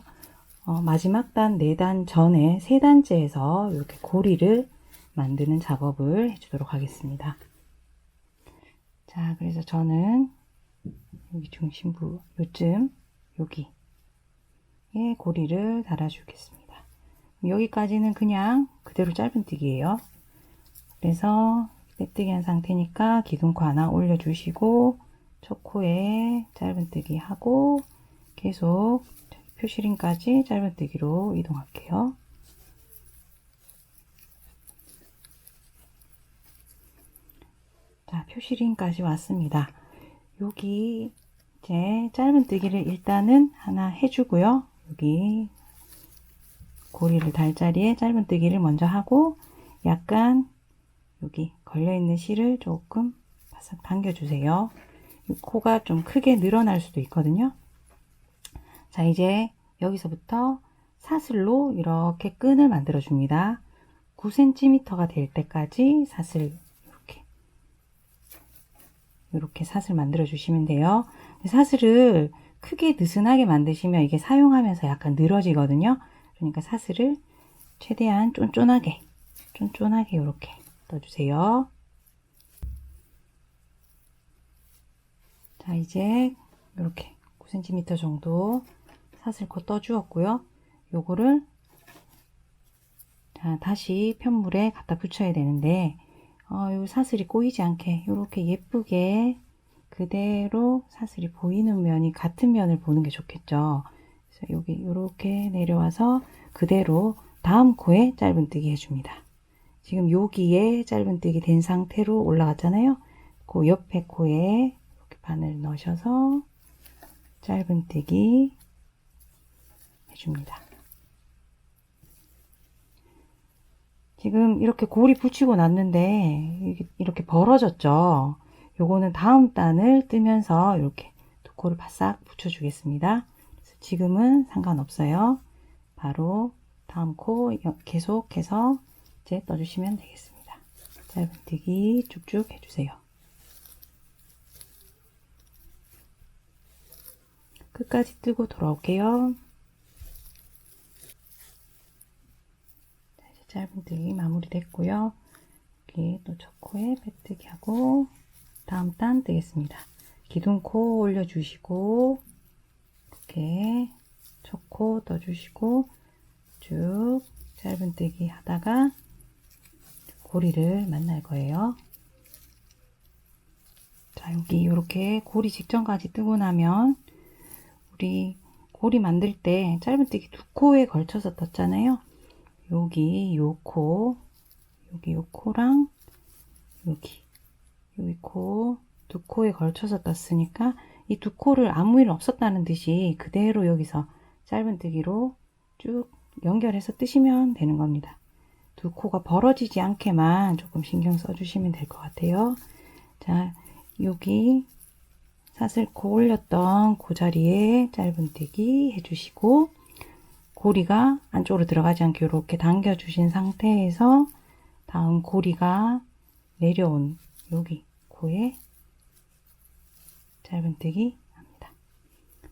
마지막 단 4단 전에 3단째에서 이렇게 고리를 만드는 작업을 해주도록 하겠습니다. 자, 그래서 저는 여기 중심부 요쯤 여기에 고리를 달아주겠습니다. 여기까지는 그냥 그대로 짧은뜨기예요. 그래서 빼뜨기 한 상태니까 기둥코 하나 올려주시고 첫 코에 짧은뜨기 하고 계속 표시림까지 짧은뜨기로 이동할게요. 자, 표시림까지 왔습니다. 여기 이제 짧은뜨기를 일단은 하나 해주고요. 여기 고리를 달 자리에 짧은뜨기를 먼저 하고 약간 여기 걸려있는 실을 조금 바싹 당겨주세요. 코가 좀 크게 늘어날 수도 있거든요. 자, 이제 여기서부터 사슬로 이렇게 끈을 만들어 줍니다. 9cm가 될 때까지 사슬 이렇게 사슬 만들어 주시면 돼요. 사슬을 크게 느슨하게 만드시면 이게 사용하면서 약간 늘어지거든요. 그러니까 사슬을 최대한 쫀쫀하게 이렇게 떠주세요. 자, 이제 이렇게 9cm 정도 사슬코 떠주었고요. 요거를 자, 다시 편물에 갖다 붙여야 되는데 요 사슬이 꼬이지 않게 이렇게 예쁘게 그대로 사슬이 보이는 면이 같은 면을 보는 게 좋겠죠. 그래서 여기 이렇게 내려와서 그대로 다음 코에 짧은뜨기 해줍니다. 지금 여기에 짧은뜨기 된 상태로 올라갔잖아요. 그 옆에 코에 이렇게 바늘 넣으셔서 짧은뜨기 해줍니다. 지금 이렇게 고리 붙이고 났는데 이렇게 벌어졌죠. 요거는 다음 단을 뜨면서 이렇게 두 코를 바싹 붙여 주겠습니다. 지금은 상관없어요. 바로 다음 코 계속해서 이제 떠주시면 되겠습니다. 짧은뜨기 쭉쭉 해주세요. 끝까지 뜨고 돌아올게요. 짧은뜨기 마무리 됐고요. 여기 또 첫 코에 빼뜨기 하고 다음 단 뜨겠습니다. 기둥코 올려주시고 이렇게 첫 코 떠주시고 쭉 짧은뜨기 하다가 고리를 만날 거예요. 자, 여기 이렇게 고리 직전까지 뜨고 나면 우리 고리 만들 때 짧은뜨기 두 코에 걸쳐서 떴잖아요. 여기 요 코, 여기 요 코랑 여기 코 두 코에 걸쳐서 떴으니까 이 두 코를 아무 일 없었다는 듯이 그대로 여기서 짧은뜨기로 쭉 연결해서 뜨시면 되는 겁니다. 두 코가 벌어지지 않게만 조금 신경 써주시면 될 것 같아요. 자, 여기 사슬코 올렸던 그 자리에 짧은뜨기 해주시고 고리가 안쪽으로 들어가지 않게 이렇게 당겨주신 상태에서 다음 고리가 내려온 여기 코에 짧은뜨기 합니다.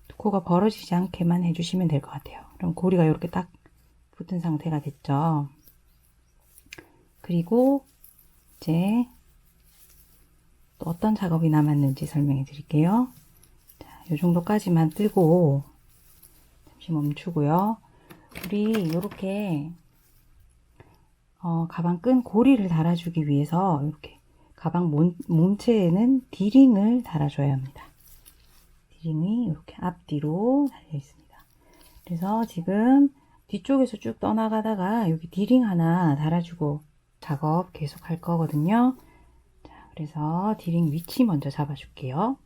두 코가 벌어지지 않게만 해주시면 될 것 같아요. 그럼 고리가 이렇게 딱 붙은 상태가 됐죠. 그리고 이제 또 어떤 작업이 남았는지 설명해 드릴게요. 자, 이 정도까지만 뜨고 잠시 멈추고요. 우리 이렇게 가방 끈 고리를 달아주기 위해서 이렇게 가방 몸체에는 디링을 달아줘야 합니다. 디링이 이렇게 앞뒤로 달려 있습니다. 그래서 지금 뒤쪽에서 쭉 떠나가다가 여기 디링 하나 달아주고 작업 계속 할 거거든요. 자, 그래서 디링 위치 먼저 잡아줄게요.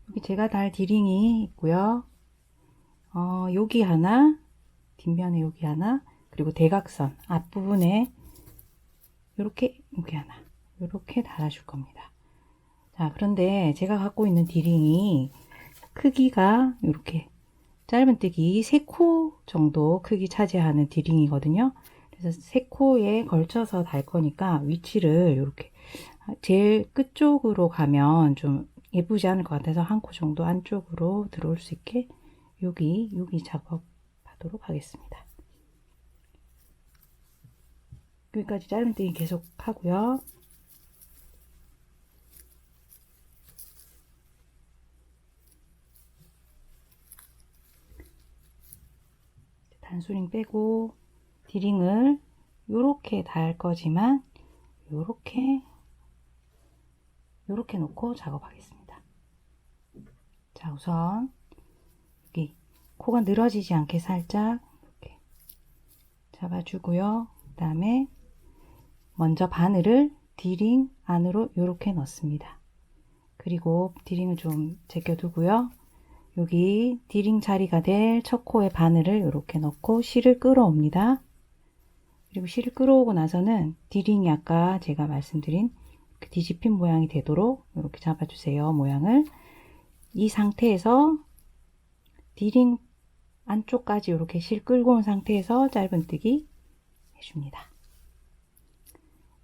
여기 제가 달 디링이 있고요. 여기 하나, 뒷면에 여기 하나, 그리고 대각선 앞부분에 이렇게 여기 하나, 이렇게 달아줄 겁니다. 자, 그런데 제가 갖고 있는 디링이 크기가 이렇게 짧은뜨기 3코 정도 크기 차지하는 디링이거든요. 그래서 3코에 걸쳐서 달 거니까 위치를 이렇게 제일 끝쪽으로 가면 좀 예쁘지 않을 것 같아서 한 코 정도 안쪽으로 들어올 수 있게 여기 작업하도록 하겠습니다. 여기까지 짧은뜨기 계속 하고요. 단수링 빼고 디링을 요렇게 달 거지만 요렇게 놓고 작업하겠습니다. 자, 우선 여기 코가 늘어지지 않게 살짝 이렇게 잡아주고요. 그 다음에 먼저 바늘을 디링 안으로 이렇게 넣습니다. 그리고 디링을 좀 제껴두고요. 여기 디링 자리가 될 첫 코에 바늘을 이렇게 넣고 실을 끌어옵니다. 그리고 실을 끌어오고 나서는 디링이 아까 제가 말씀드린 뒤집힌 모양이 되도록 이렇게 잡아주세요. 모양을. 이 상태에서 디링 안쪽까지 이렇게 실 끌고 온 상태에서 짧은뜨기 해줍니다.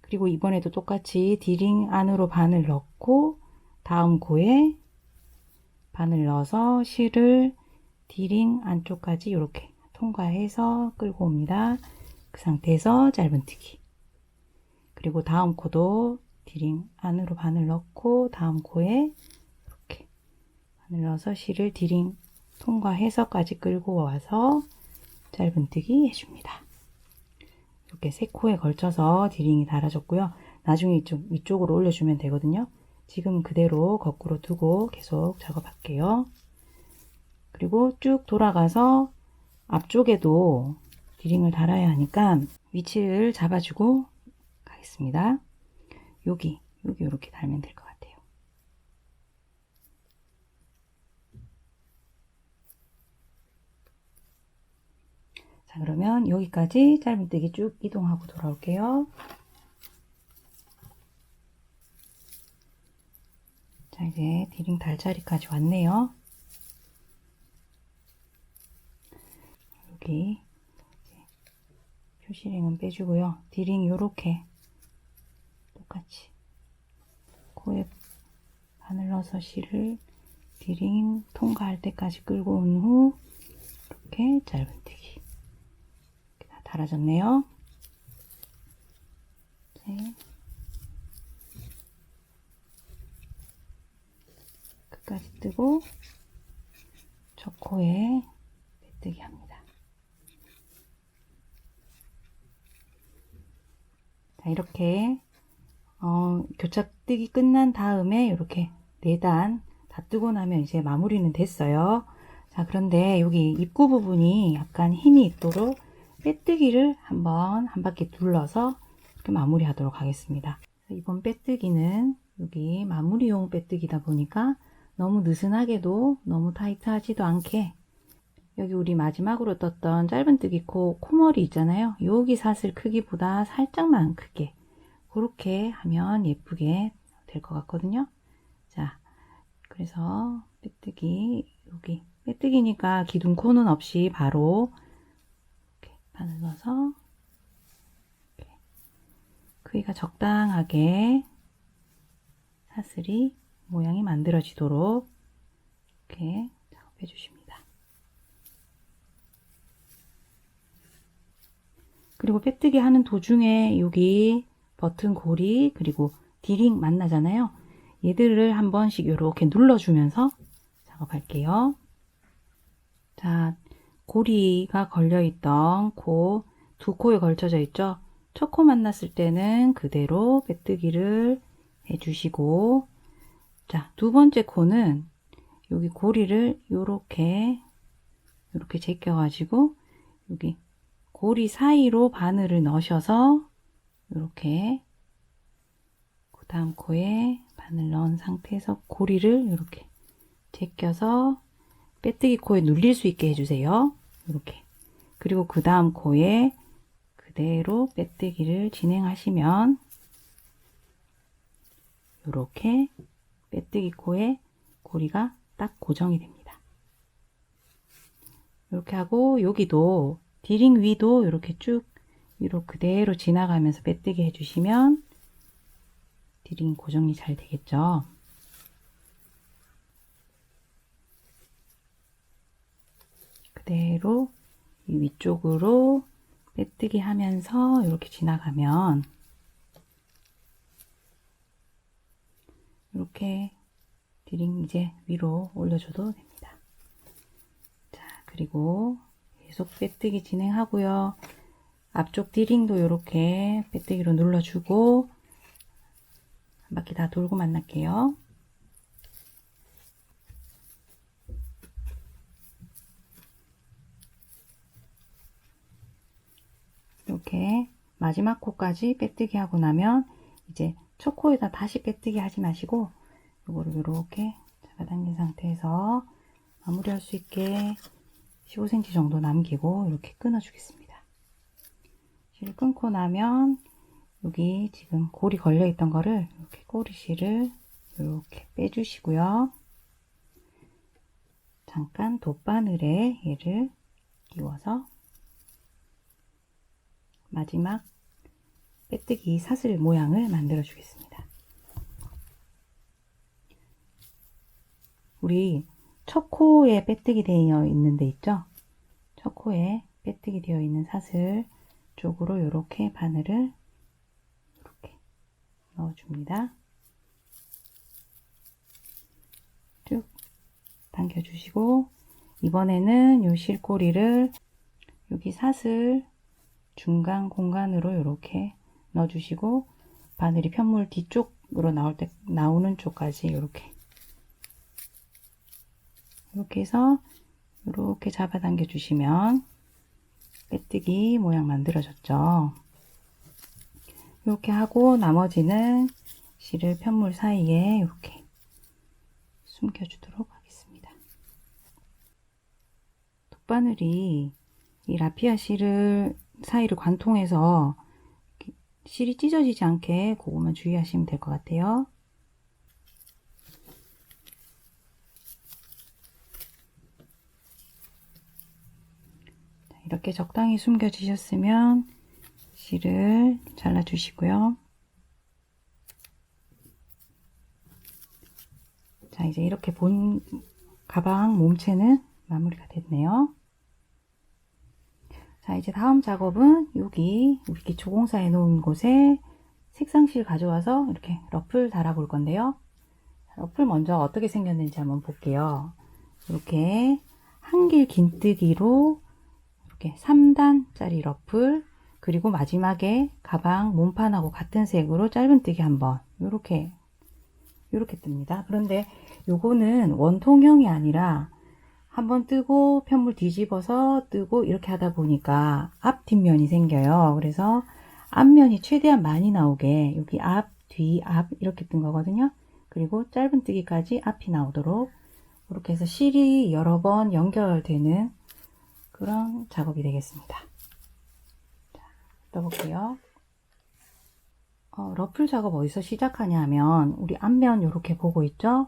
그리고 이번에도 똑같이 디링 안으로 바늘 넣고 다음 코에 바늘 넣어서 실을 디링 안쪽까지 이렇게 통과해서 끌고 옵니다. 그 상태에서 짧은뜨기. 그리고 다음 코도 디링 안으로 바늘 넣고 다음 코에 이렇게 바늘 넣어서 실을 디링 통과해서까지 끌고 와서 짧은뜨기 해줍니다. 이렇게 3코에 걸쳐서 디링이 달아졌고요. 나중에 이쪽 위쪽으로 올려주면 되거든요. 지금 그대로 거꾸로 두고 계속 작업할게요. 그리고 쭉 돌아가서 앞쪽에도 디링을 달아야 하니까 위치를 잡아주고 가겠습니다. 여기 이렇게 달면 될 것 같아요. 자, 그러면 여기까지 짧은뜨기 쭉 이동하고 돌아올게요. 자, 이제 디링 달 자리까지 왔네요. 여기 표시링은 빼주고요. 디링 요렇게 똑같이 코에 바늘 넣어서 실을 디링 통과할 때까지 끌고 온 후 이렇게 짧은뜨기 이렇게 다 달아졌네요. 네. 여기까지 뜨고 초코에 빼뜨기 합니다. 자, 이렇게 교차뜨기 끝난 다음에 이렇게 4단 다 뜨고 나면 이제 마무리는 됐어요. 자, 그런데 여기 입구 부분이 약간 힘이 있도록 빼뜨기를 한번 한 바퀴 둘러서 이렇게 마무리 하도록 하겠습니다. 이번 빼뜨기는 여기 마무리용 빼뜨기다 보니까 너무 느슨하게도 너무 타이트하지도 않게 여기 우리 마지막으로 떴던 짧은뜨기 코머리 있잖아요. 여기 사슬 크기보다 살짝만 크게 그렇게 하면 예쁘게 될 것 같거든요. 자, 그래서 빼뜨기 여기 빼뜨기니까 기둥코는 없이 바로 이렇게 바늘 넣어서 이렇게 크기가 적당하게 사슬이 모양이 만들어지도록 이렇게 작업해 주십니다. 그리고 빼뜨기 하는 도중에 여기 버튼 고리 그리고 D링 만나잖아요. 얘들을 한 번씩 이렇게 눌러주면서 작업할게요. 자, 고리가 걸려있던 코, 두 코에 걸쳐져 있죠. 첫 코 만났을 때는 그대로 빼뜨기를 해주시고, 자, 두 번째 코는 여기 고리를 이렇게 제껴가지고 여기 고리 사이로 바늘을 넣으셔서 이렇게 그 다음 코에 바늘 넣은 상태에서 고리를 이렇게 제껴서 빼뜨기 코에 눌릴 수 있게 해주세요. 이렇게. 그리고 그 다음 코에 그대로 빼뜨기를 진행하시면 이렇게 빼뜨기 코에 고리가 딱 고정이 됩니다. 이렇게 하고 여기도 D링 위도 이렇게 쭉 위로 그대로 지나가면서 빼뜨기 해주시면 D링 고정이 잘 되겠죠. 그대로 이 위쪽으로 빼뜨기 하면서 이렇게 지나가면 이렇게 D링 이제 위로 올려줘도 됩니다. 자, 그리고 계속 빼뜨기 진행하고요. 앞쪽 D링도 이렇게 빼뜨기로 눌러주고 한 바퀴 다 돌고 만날게요. 이렇게 마지막 코까지 빼뜨기 하고 나면 이제 첫 코에다 다시 빼뜨기 하지 마시고 이거를 이렇게 잡아당긴 상태에서 마무리할 수 있게 15cm 정도 남기고 이렇게 끊어 주겠습니다. 실을 끊고 나면 여기 지금 고리 걸려 있던 거를 이렇게 꼬리실을 이렇게 빼주시고요. 잠깐 돗바늘에 얘를 끼워서 마지막 빼뜨기 사슬 모양을 만들어 주겠습니다. 우리 첫 코에 빼뜨기 되어 있는 데 있죠? 첫 코에 빼뜨기 되어 있는 사슬 쪽으로 이렇게 바늘을 이렇게 넣어줍니다. 쭉 당겨주시고 이번에는 요 실꼬리를 여기 사슬 중간 공간으로 이렇게 넣어주시고 바늘이 편물 뒤쪽으로 나오는 쪽까지 이렇게 해서 이렇게 잡아당겨 주시면 빼뜨기 모양 만들어졌죠. 이렇게 하고 나머지는 실을 편물 사이에 이렇게 숨겨주도록 하겠습니다. 돗바늘이 이 라피아 실을 사이를 관통해서 실이 찢어지지 않게 그것만 주의하시면 될 것 같아요. 이렇게 적당히 숨겨지셨으면 실을 잘라 주시고요. 자, 이제 이렇게 본 가방 몸체는 마무리가 됐네요. 자, 이제 다음 작업은 여기 우리 기초공사해 놓은 곳에 색상실 가져와서 이렇게 러플 달아 볼 건데요. 러플 먼저 어떻게 생겼는지 한번 볼게요. 이렇게 한길 긴뜨기로 이렇게 3단짜리 러플, 그리고 마지막에 가방 몸판하고 같은 색으로 짧은뜨기 한번 이렇게 뜹니다. 그런데 요거는 원통형이 아니라 한번 뜨고 편물 뒤집어서 뜨고 이렇게 하다 보니까 앞 뒷면이 생겨요. 그래서 앞면이 최대한 많이 나오게 여기 앞, 뒤, 앞 이렇게 뜬 거거든요. 그리고 짧은뜨기까지 앞이 나오도록 이렇게 해서 실이 여러 번 연결되는 그런 작업이 되겠습니다. 자, 떠볼게요. 러플 작업 어디서 시작하냐 하면 우리 앞면 이렇게 보고 있죠.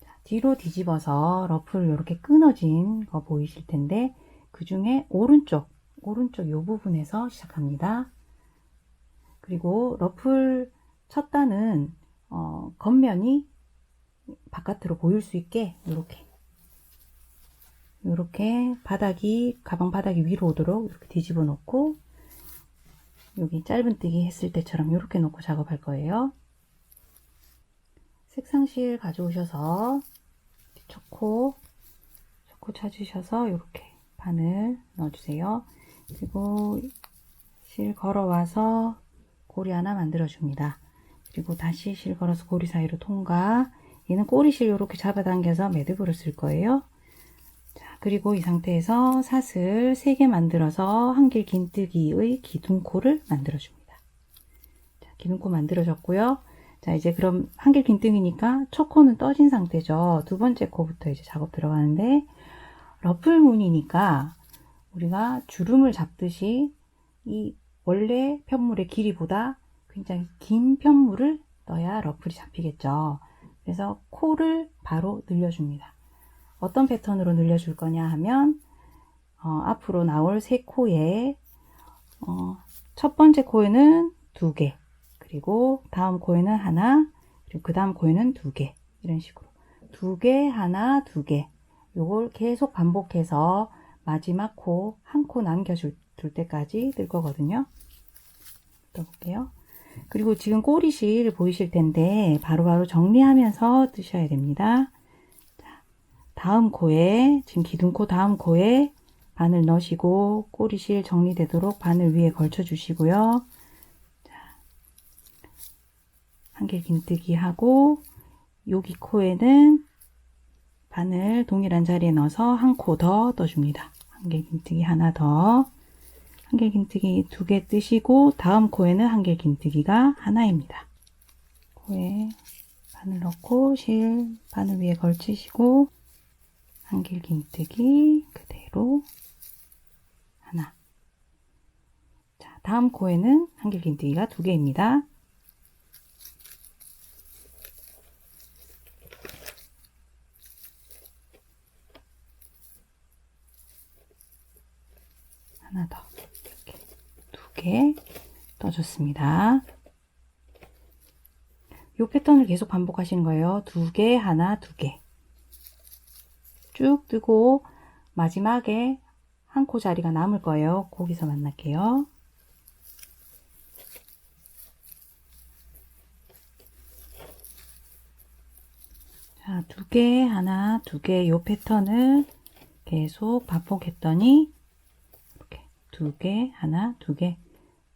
자, 뒤로 뒤집어서 러플 이렇게 끊어진 거 보이실 텐데 그 중에 오른쪽 이 부분에서 시작합니다. 그리고 러플 첫 단은 겉면이 바깥으로 보일 수 있게 이렇게 가방 바닥이 위로 오도록 이렇게 뒤집어 놓고 여기 짧은뜨기 했을 때처럼 이렇게 놓고 작업할 거예요. 색상실 가져오셔서 초코 찾으셔서 이렇게 바늘 넣어주세요. 그리고 실 걸어와서 고리 하나 만들어 줍니다. 그리고 다시 실 걸어서 고리 사이로 통과. 얘는 꼬리실 이렇게 잡아당겨서 매듭으로 쓸 거예요. 자, 그리고 이 상태에서 사슬 3개 만들어서 한길 긴뜨기의 기둥코를 만들어 줍니다. 자, 기둥코 만들어졌고요. 자, 이제 그럼 한길 긴뜨기니까 첫 코는 떠진 상태죠. 두 번째 코부터 이제 작업 들어가는데, 러플 무늬니까 우리가 주름을 잡듯이 이 원래 편물의 길이보다 굉장히 긴 편물을 넣어야 러플이 잡히겠죠. 그래서 코를 바로 늘려줍니다. 어떤 패턴으로 늘려줄 거냐 하면 앞으로 나올 3코에 첫 번째 코에는 2개, 그리고 다음 코에는 하나, 그리고 그 다음 코에는 2개, 이런 식으로 2개, 하나, 2개 요걸 계속 반복해서 마지막 코 한 코 남겨줄 때까지 뜰 거거든요. 또 볼게요. 그리고 지금 꼬리실 보이실 텐데 바로바로 정리하면서 뜨셔야 됩니다. 자, 다음 코에 지금 기둥코 다음 코에 바늘 넣으시고 꼬리실 정리되도록 바늘 위에 걸쳐 주시고요. 자, 한길 긴뜨기 하고 여기 코에는 바늘 동일한 자리에 넣어서 한 코 더 떠줍니다. 한길 긴뜨기 하나 더, 한길 긴뜨기 2개 뜨시고 다음 코에는 한길 긴뜨기가 하나입니다. 코에 바늘 넣고 실 바늘 위에 걸치시고 한길 긴뜨기 그대로 하나. 자, 다음 코에는 한길 긴뜨기가 2개입니다. 하나 더, 이렇게 2개 떠줬습니다. 이 패턴을 계속 반복하시는 거예요. 2개, 하나, 2개 쭉 뜨고 마지막에 한 코 자리가 남을 거예요. 거기서 만날게요. 자, 2개, 하나, 2개 이 패턴을 계속 반복했더니 이렇게 2개, 하나, 2개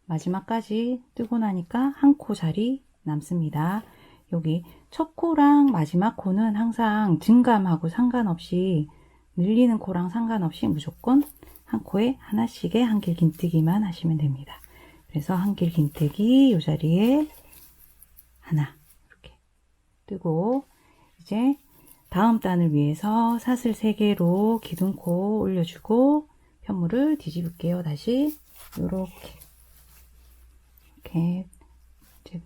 마지막까지 뜨고 나니까 한 코 자리 남습니다. 여기 첫 코랑 마지막 코는 항상 증감하고 상관없이 늘리는 코랑 상관없이 무조건 한 코에 하나씩의 한길 긴뜨기만 하시면 됩니다. 그래서 한길 긴뜨기 이 자리에 하나 이렇게 뜨고 이제 다음 단을 위해서 사슬 3개로 기둥코 올려주고 편물을 뒤집을게요. 다시 이렇게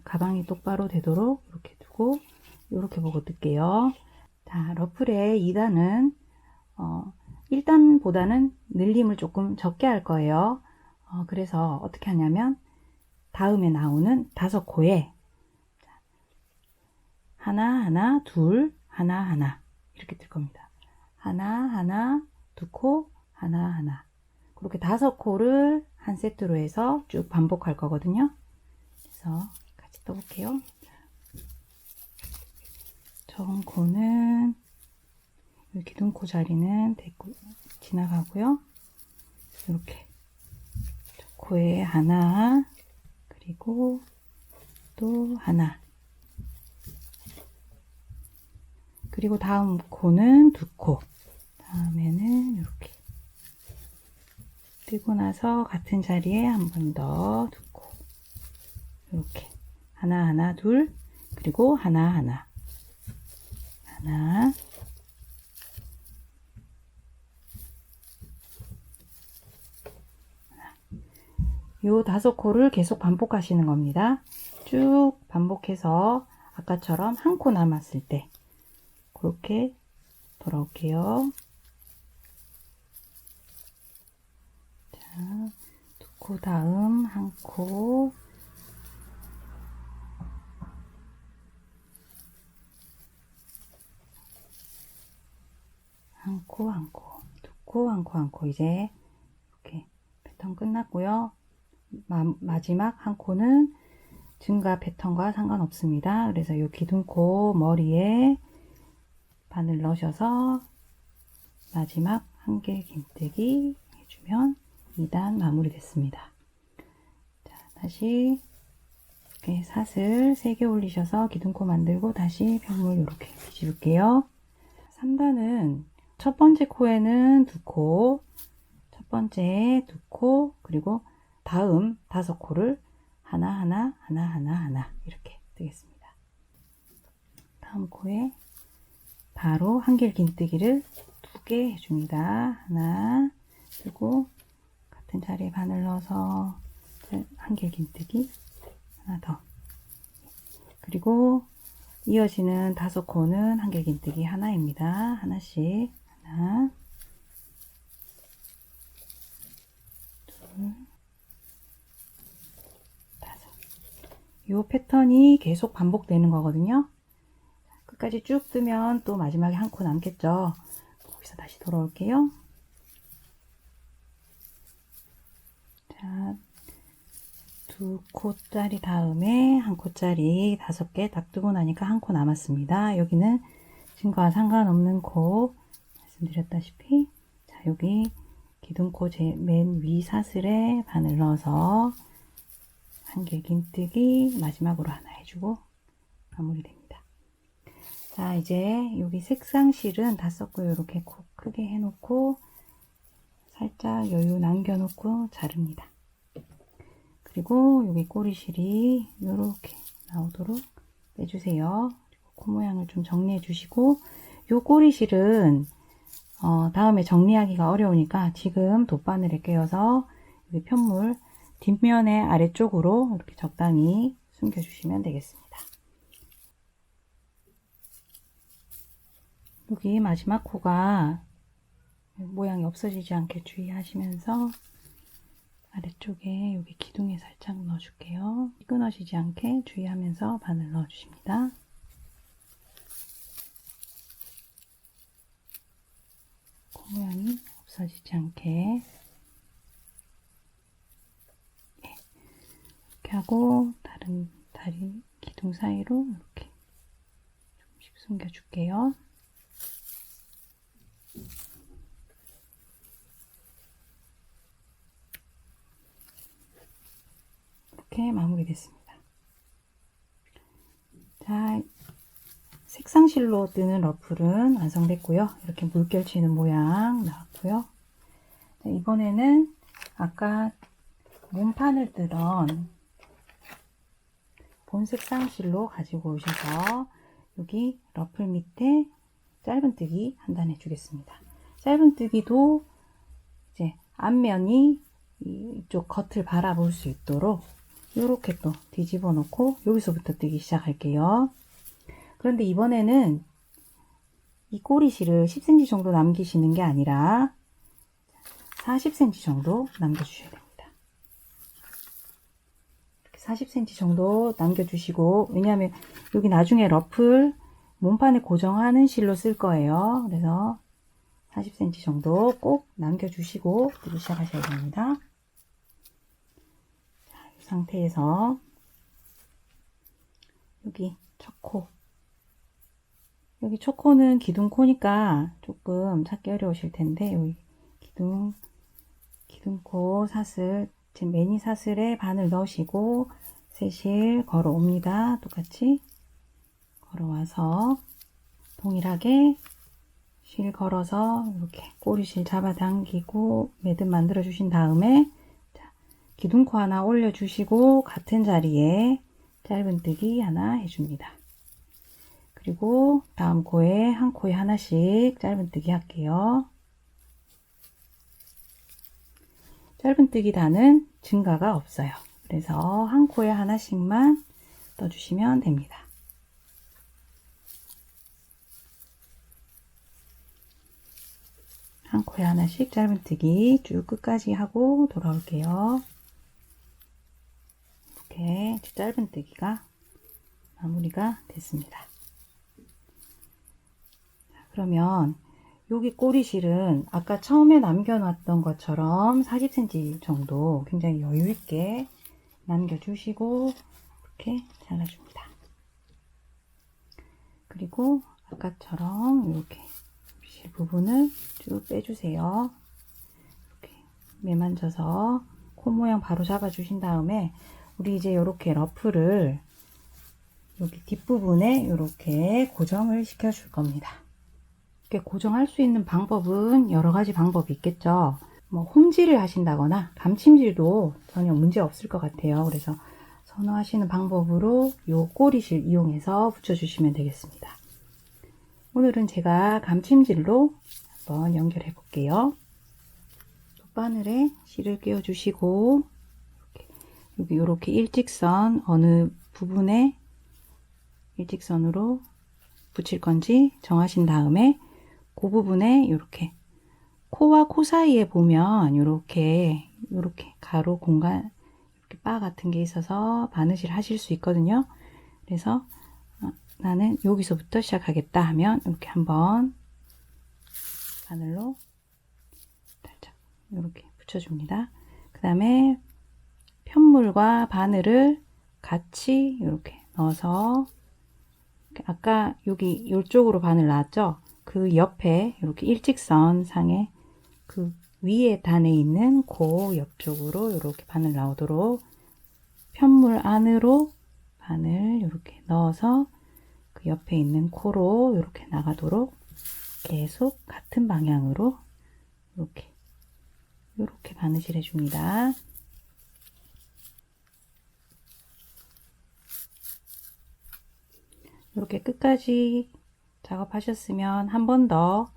가방이 똑바로 되도록 이렇게 두고 이렇게 보고 뜰게요. 자, 러플의 2단은 1단보다는 늘림을 조금 적게 할 거예요. 그래서 어떻게 하냐면 다음에 나오는 5코에 하나, 하나, 둘, 하나, 하나 이렇게 뜰 겁니다. 하나, 하나, 2코, 하나, 하나 그렇게 5코를 한 세트로 해서 쭉 반복할 거거든요. 그래서 같이 떠볼게요. 처음 코는 이 기둥코 자리는 대고 지나가고요. 이렇게 코에 하나, 그리고 또 하나, 그리고 다음 코는 두 코, 다음에는 이렇게 뜨고 나서 같은 자리에 한 번 더 두 코, 이렇게 하나 하나 둘, 그리고 하나 하나 하나, 요 5코를 계속 반복하시는 겁니다. 쭉 반복해서 아까처럼 한 코 남았을 때 그렇게 돌아올게요. 자, 두 코 다음 한 코, 한 코, 한 코, 두 코, 한 코, 한 코. 이제 이렇게 패턴 끝났고요. 마지막 한 코는 증가 패턴과 상관없습니다. 그래서 이 기둥코 머리에 바늘 넣으셔서 마지막 한길 긴뜨기 해주면 2단 마무리 됐습니다. 자, 다시 이렇게 사슬 3개 올리셔서 기둥코 만들고 다시 편물 이렇게 뒤집을게요. 3단은 첫 번째 코에는 두 코, 첫 번째 두 코, 그리고 다음 5코를 하나 이렇게 뜨겠습니다. 다음 코에 바로 한길 긴뜨기를 2개 해줍니다. 하나 뜨고 같은 자리에 바늘 넣어서 한길 긴뜨기 하나 더, 그리고 이어지는 5코는 한길 긴뜨기 하나입니다. 하나씩, 하나, 둘, 5. 이 패턴이 계속 반복되는 거거든요. 끝까지 쭉 뜨면 또 마지막에 한 코 남겠죠. 거기서 다시 돌아올게요. 자, 2코짜리 다음에 한 코짜리 5개 딱 뜨고 나니까 한 코 남았습니다. 여기는 지금과 상관없는 코 말씀드렸다시피, 자, 여기 기둥코 제 맨 위 사슬에 바늘 넣어서 한길 긴뜨기 마지막으로 하나 해주고 마무리됩니다. 자, 이제 여기 색상실은 다 썼고요. 이렇게 코 크게 해놓고 살짝 여유 남겨놓고 자릅니다. 그리고 여기 꼬리실이 이렇게 나오도록 빼주세요. 그리고 코 모양을 좀 정리해 주시고, 이 꼬리실은 다음에 정리하기가 어려우니까 지금 돗바늘에 꿰어서 여기 편물 뒷면의 아래쪽으로 이렇게 적당히 숨겨주시면 되겠습니다. 여기 마지막 코가 모양이 없어지지 않게 주의하시면서 아래쪽에 여기 기둥에 살짝 넣어줄게요. 끊어지지 않게 주의하면서 바늘 넣어주십니다. 코 모양이 없어지지 않게 이렇게 하고 다른 다리 기둥 사이로 이렇게 조금씩 숨겨줄게요. 이렇게 마무리됐습니다. 자, 색상실로 뜨는 러플은 완성됐고요. 이렇게 물결 치는 모양 나왔고요. 자, 이번에는 아까 몸판을 뜨던 본 색상실로 가지고 오셔서 여기 러플 밑에 짧은뜨기 한 단 해주겠습니다. 짧은뜨기도 이제 앞면이 이쪽 겉을 바라볼 수 있도록 이렇게 또 뒤집어 놓고 여기서부터 뜨기 시작할게요. 그런데 이번에는 이 꼬리실을 10cm 정도 남기시는 게 아니라 40cm 정도 남겨주셔야 됩니다. 40cm 정도 남겨주시고, 왜냐하면 여기 나중에 러플 몸판을 고정하는 실로 쓸 거예요. 그래서 40cm 정도 꼭 남겨주시고 뜨기 시작하셔야 됩니다. 자, 이 상태에서 여기 첫 코 여기 초코는 기둥코니까 조금 찾기 어려우실 텐데, 여기 기둥코 사슬, 지금 매니 사슬에 바늘 넣으시고 세실 걸어옵니다. 똑같이 걸어와서 동일하게 실 걸어서 이렇게 꼬리실 잡아당기고 매듭 만들어 주신 다음에 기둥코 하나 올려주시고 같은 자리에 짧은뜨기 하나 해줍니다. 그리고 다음 코에 한 코에 하나씩 짧은뜨기 할게요. 짧은뜨기 단은 증가가 없어요. 그래서 한 코에 하나씩만 떠주시면 됩니다. 한 코에 하나씩 짧은뜨기 쭉 끝까지 하고 돌아올게요. 이렇게 짧은뜨기가 마무리가 됐습니다. 그러면 여기 꼬리실은 아까 처음에 남겨놨던 것처럼 40cm 정도 굉장히 여유있게 남겨주시고 이렇게 잘라줍니다. 그리고 아까처럼 이렇게 실 부분을 쭉 빼주세요. 이렇게 매만져서 코 모양 바로 잡아주신 다음에 우리 이제 이렇게 러프를 여기 뒷부분에 이렇게 고정을 시켜줄 겁니다. 이렇게 고정할 수 있는 방법은 여러 가지 방법이 있겠죠. 뭐 홈질을 하신다거나 감침질도 전혀 문제 없을 것 같아요. 그래서 선호하시는 방법으로 이 꼬리실 이용해서 붙여주시면 되겠습니다. 오늘은 제가 감침질로 한번 연결해 볼게요. 바늘에 실을 끼워 주시고 여기 이렇게 일직선 어느 부분에 일직선으로 붙일 건지 정하신 다음에 그 부분에 이렇게 코와 코 사이에 보면 이렇게 가로 공간 이렇게 바 같은 게 있어서 바느질 하실 수 있거든요. 그래서 나는 여기서부터 시작하겠다 하면 이렇게 한번 바늘로 살짝 이렇게 붙여줍니다. 그 다음에 편물과 바늘을 같이 이렇게 넣어서 아까 여기 이쪽으로 바늘 나왔죠? 그 옆에 이렇게 일직선 상에 그 위에 단에 있는 그 옆쪽으로 이렇게 바늘 나오도록 편물 안으로 바늘 이렇게 넣어서 그 옆에 있는 코로 이렇게 나가도록 계속 같은 방향으로 이렇게 바느질 해줍니다. 이렇게 끝까지 작업하셨으면 한 번 더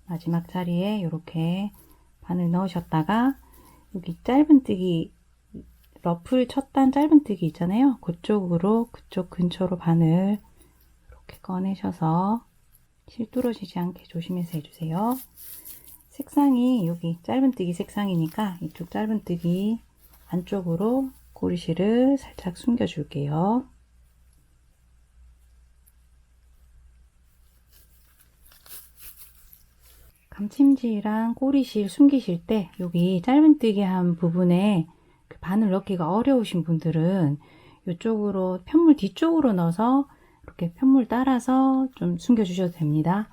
마지막 자리에 이렇게 바늘 넣으셨다가 여기 짧은뜨기 러플 첫 단 짧은뜨기 있잖아요. 그쪽 근처로 바늘 이렇게 꺼내셔서 실 뚫어지지 않게 조심해서 해주세요. 색상이 여기 짧은뜨기 색상이니까 이쪽 짧은뜨기 안쪽으로 고리실을 살짝 숨겨 줄게요. 감침질이랑 꼬리실 숨기실 때 여기 짧은뜨기 한 부분에 그 바늘 넣기가 어려우신 분들은 이쪽으로 편물 뒤쪽으로 넣어서 이렇게 편물 따라서 좀 숨겨 주셔도 됩니다.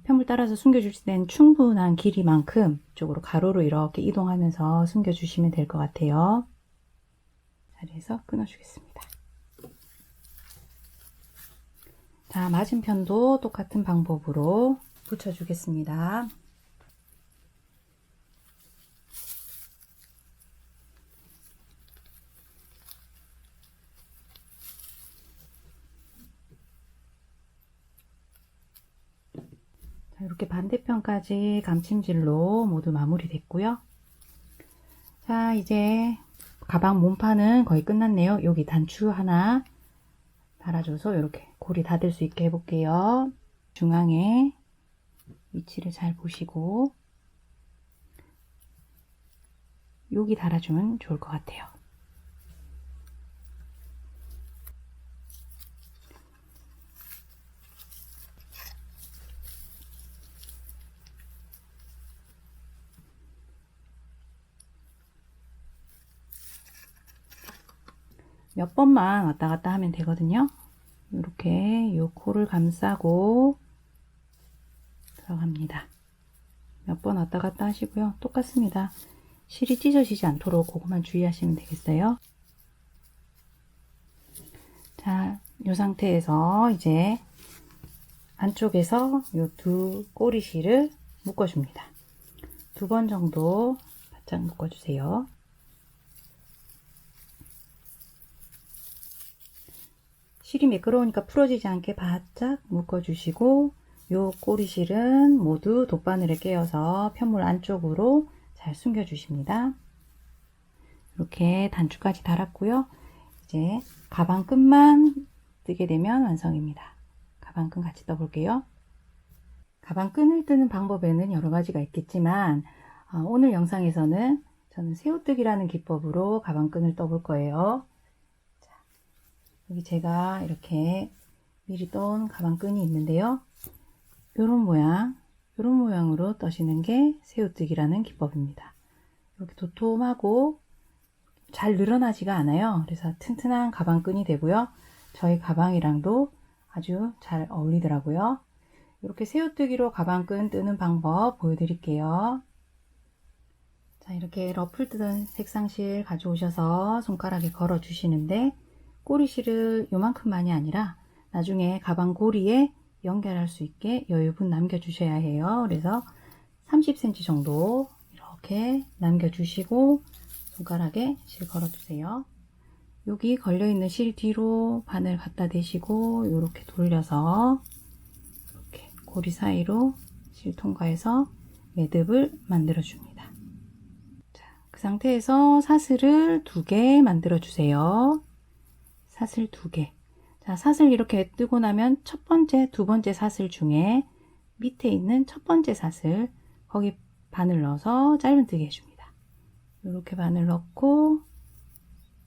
편물 따라서 숨겨 주실 땐 충분한 길이만큼 이쪽으로 가로로 이렇게 이동하면서 숨겨 주시면 될 것 같아요. 자리에서 끊어 주겠습니다. 자, 맞은편도 똑같은 방법으로 붙여주겠습니다. 자, 이렇게 반대편까지 감침질로 모두 마무리됐고요. 자, 이제 가방 몸판은 거의 끝났네요. 여기 단추 하나 달아줘서 이렇게 고리 닫을 수 있게 해볼게요. 중앙에 위치를 잘 보시고 여기 달아주면 좋을 것 같아요. 몇 번만 왔다 갔다 하면 되거든요. 이렇게 요 코를 감싸고 들어갑니다. 몇 번 왔다 갔다 하시고요. 똑같습니다. 실이 찢어지지 않도록 그것만 주의하시면 되겠어요. 자, 이 상태에서 이제 안쪽에서 요 두 꼬리실을 묶어줍니다. 2번 정도 바짝 묶어주세요. 실이 매끄러우니까 풀어지지 않게 바짝 묶어주시고, 요 꼬리실은 모두 돗바늘에 끼워서 편물 안쪽으로 잘 숨겨주십니다. 이렇게 단추까지 달았고요. 이제 가방 끈만 뜨게 되면 완성입니다. 가방 끈 같이 떠볼게요. 가방 끈을 뜨는 방법에는 여러 가지가 있겠지만 오늘 영상에서는 저는 새우뜨기라는 기법으로 가방 끈을 떠볼 거예요. 자, 여기 제가 이렇게 미리 떠온 가방 끈이 있는데요. 이런 모양으로 떠시는 게 새우뜨기라는 기법입니다. 이렇게 도톰하고 잘 늘어나지가 않아요. 그래서 튼튼한 가방끈이 되고요. 저희 가방이랑도 아주 잘 어울리더라고요. 이렇게 새우뜨기로 가방끈 뜨는 방법 보여드릴게요. 자, 이렇게 러플 뜨던 색상실 가져오셔서 손가락에 걸어 주시는데 꼬리실을 요만큼만이 아니라 나중에 가방 고리에 연결할 수 있게 여유분 남겨 주셔야 해요. 그래서 30cm 정도 이렇게 남겨 주시고 손가락에 실 걸어 주세요. 여기 걸려 있는 실 뒤로 바늘 갖다 대시고 이렇게 돌려서 이렇게 고리 사이로 실 통과해서 매듭을 만들어 줍니다. 자, 그 상태에서 사슬을 2개 만들어 주세요. 사슬 2개. 자, 사슬 이렇게 뜨고 나면 첫 번째, 두 번째 사슬 중에 밑에 있는 첫 번째 사슬, 거기 바늘 넣어서 짧은뜨기 해줍니다. 이렇게 바늘 넣고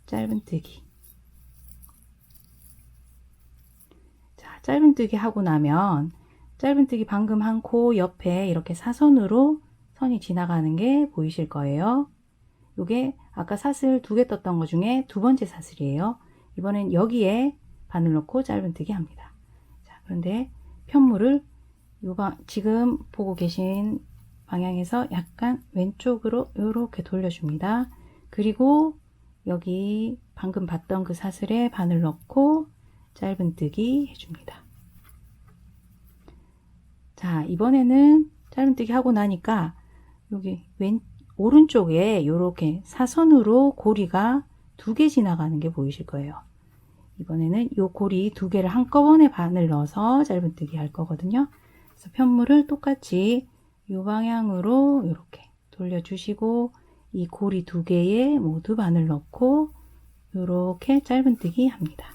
짧은뜨기. 자, 짧은뜨기 하고 나면 짧은뜨기 방금 한 코 옆에 이렇게 사선으로 선이 지나가는 게 보이실 거예요. 이게 아까 사슬 2개 떴던 것 중에 두 번째 사슬이에요. 이번엔 여기에 바늘 넣고 짧은뜨기 합니다. 자, 그런데 편물을 지금 보고 계신 방향에서 약간 왼쪽으로 이렇게 돌려줍니다. 그리고 여기 방금 봤던 그 사슬에 바늘 넣고 짧은뜨기 해줍니다. 자, 이번에는 짧은뜨기 하고 나니까 여기 오른쪽에 이렇게 사선으로 고리가 2개 지나가는 게 보이실 거예요. 이번에는 이 고리 2개를 한꺼번에 바늘 넣어서 짧은뜨기 할 거거든요. 그래서 편물을 똑같이 이 방향으로 이렇게 돌려주시고 이 고리 2개에 모두 바늘 넣고 이렇게 짧은뜨기 합니다.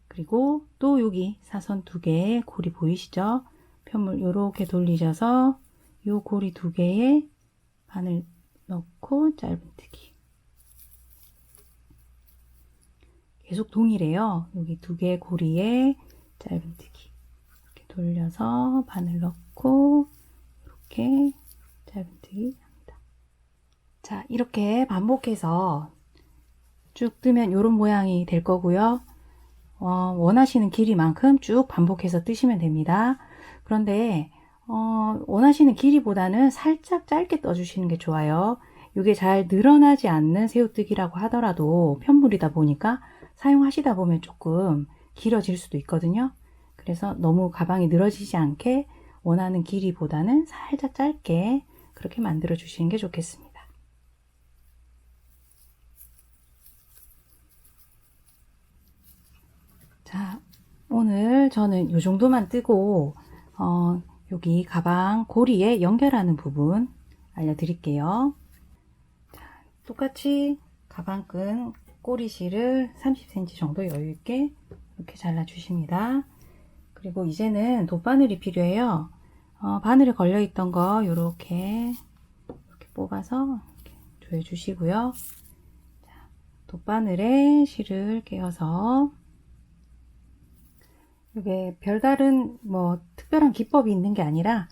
그리고 또 여기 사선 2개에 고리 보이시죠? 편물 이렇게 돌리셔서 이 고리 2개에 바늘 넣고 짧은뜨기. 계속 동일해요. 여기 2개 고리에 짧은뜨기. 이렇게 돌려서 바늘 넣고 이렇게 짧은뜨기 합니다. 자, 이렇게 반복해서 쭉 뜨면 이런 모양이 될 거고요. 원하시는 길이만큼 쭉 반복해서 뜨시면 됩니다. 그런데 원하시는 길이보다는 살짝 짧게 떠주시는 게 좋아요. 이게 잘 늘어나지 않는 새우뜨기라고 하더라도 편물이다 보니까 사용하시다 보면 조금 길어질 수도 있거든요. 그래서 너무 가방이 늘어지지 않게 원하는 길이보다는 살짝 짧게 그렇게 만들어 주시는 게 좋겠습니다. 자, 오늘 저는 이 정도만 뜨고 여기 가방 고리에 연결하는 부분 알려드릴게요. 자, 똑같이 가방끈 꼬리실을 30cm 정도 여유있게 이렇게 잘라 주십니다. 그리고 이제는 돗바늘이 필요해요. 바늘에 걸려 있던 거 이렇게 뽑아서 이렇게 조여 주시고요. 자, 돗바늘에 실을 끼워서 이게 별다른 뭐 특별한 기법이 있는 게 아니라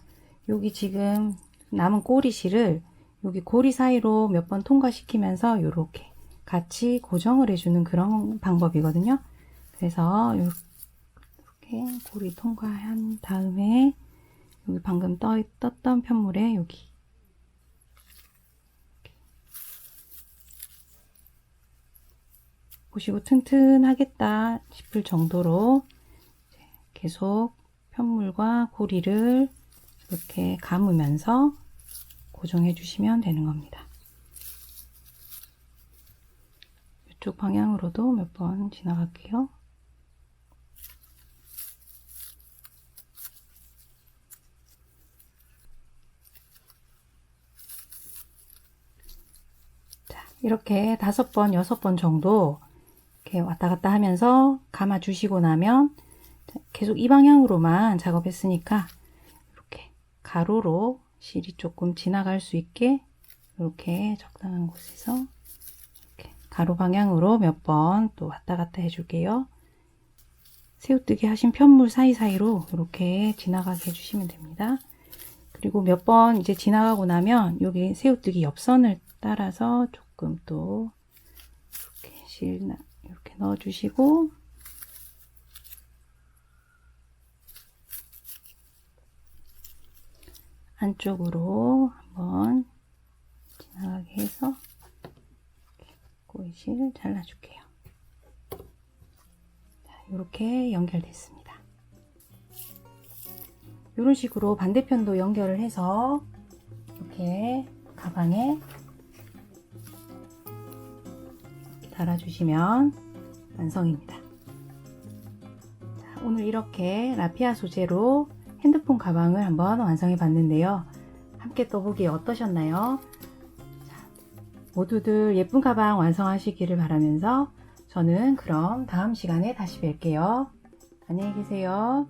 여기 지금 남은 꼬리실을 여기 고리 사이로 몇 번 통과시키면서 이렇게 같이 고정을 해주는 그런 방법이거든요. 그래서 이렇게 고리 통과한 다음에 여기 방금 떴던 편물에 여기 보시고 튼튼하겠다 싶을 정도로 계속 편물과 고리를 이렇게 감으면서 고정해 주시면 되는 겁니다. 이쪽 방향으로도 몇 번 지나갈게요. 자, 이렇게 5번, 6번 정도 이렇게 왔다 갔다 하면서 감아 주시고 나면 계속 이 방향으로만 작업했으니까 이렇게 가로로 실이 조금 지나갈 수 있게 이렇게 적당한 곳에서 이렇게 가로 방향으로 몇 번 또 왔다 갔다 해줄게요. 새우뜨기 하신 편물 사이사이로 이렇게 지나가게 해주시면 됩니다. 그리고 몇 번 이제 지나가고 나면 여기 새우뜨기 옆선을 따라서 조금 또 이렇게 실 이렇게 넣어주시고 안쪽으로 한번 지나가게 해서 꼬리실 잘라줄게요. 자, 이렇게 연결됐습니다. 이런 식으로 반대편도 연결을 해서 이렇게 가방에 달아주시면 완성입니다. 자, 오늘 이렇게 라피아 소재로 핸드폰 가방을 한번 완성해 봤는데요. 함께 떠보기 어떠셨나요? 자, 모두들 예쁜 가방 완성하시기를 바라면서 저는 그럼 다음 시간에 다시 뵐게요. 안녕히 계세요.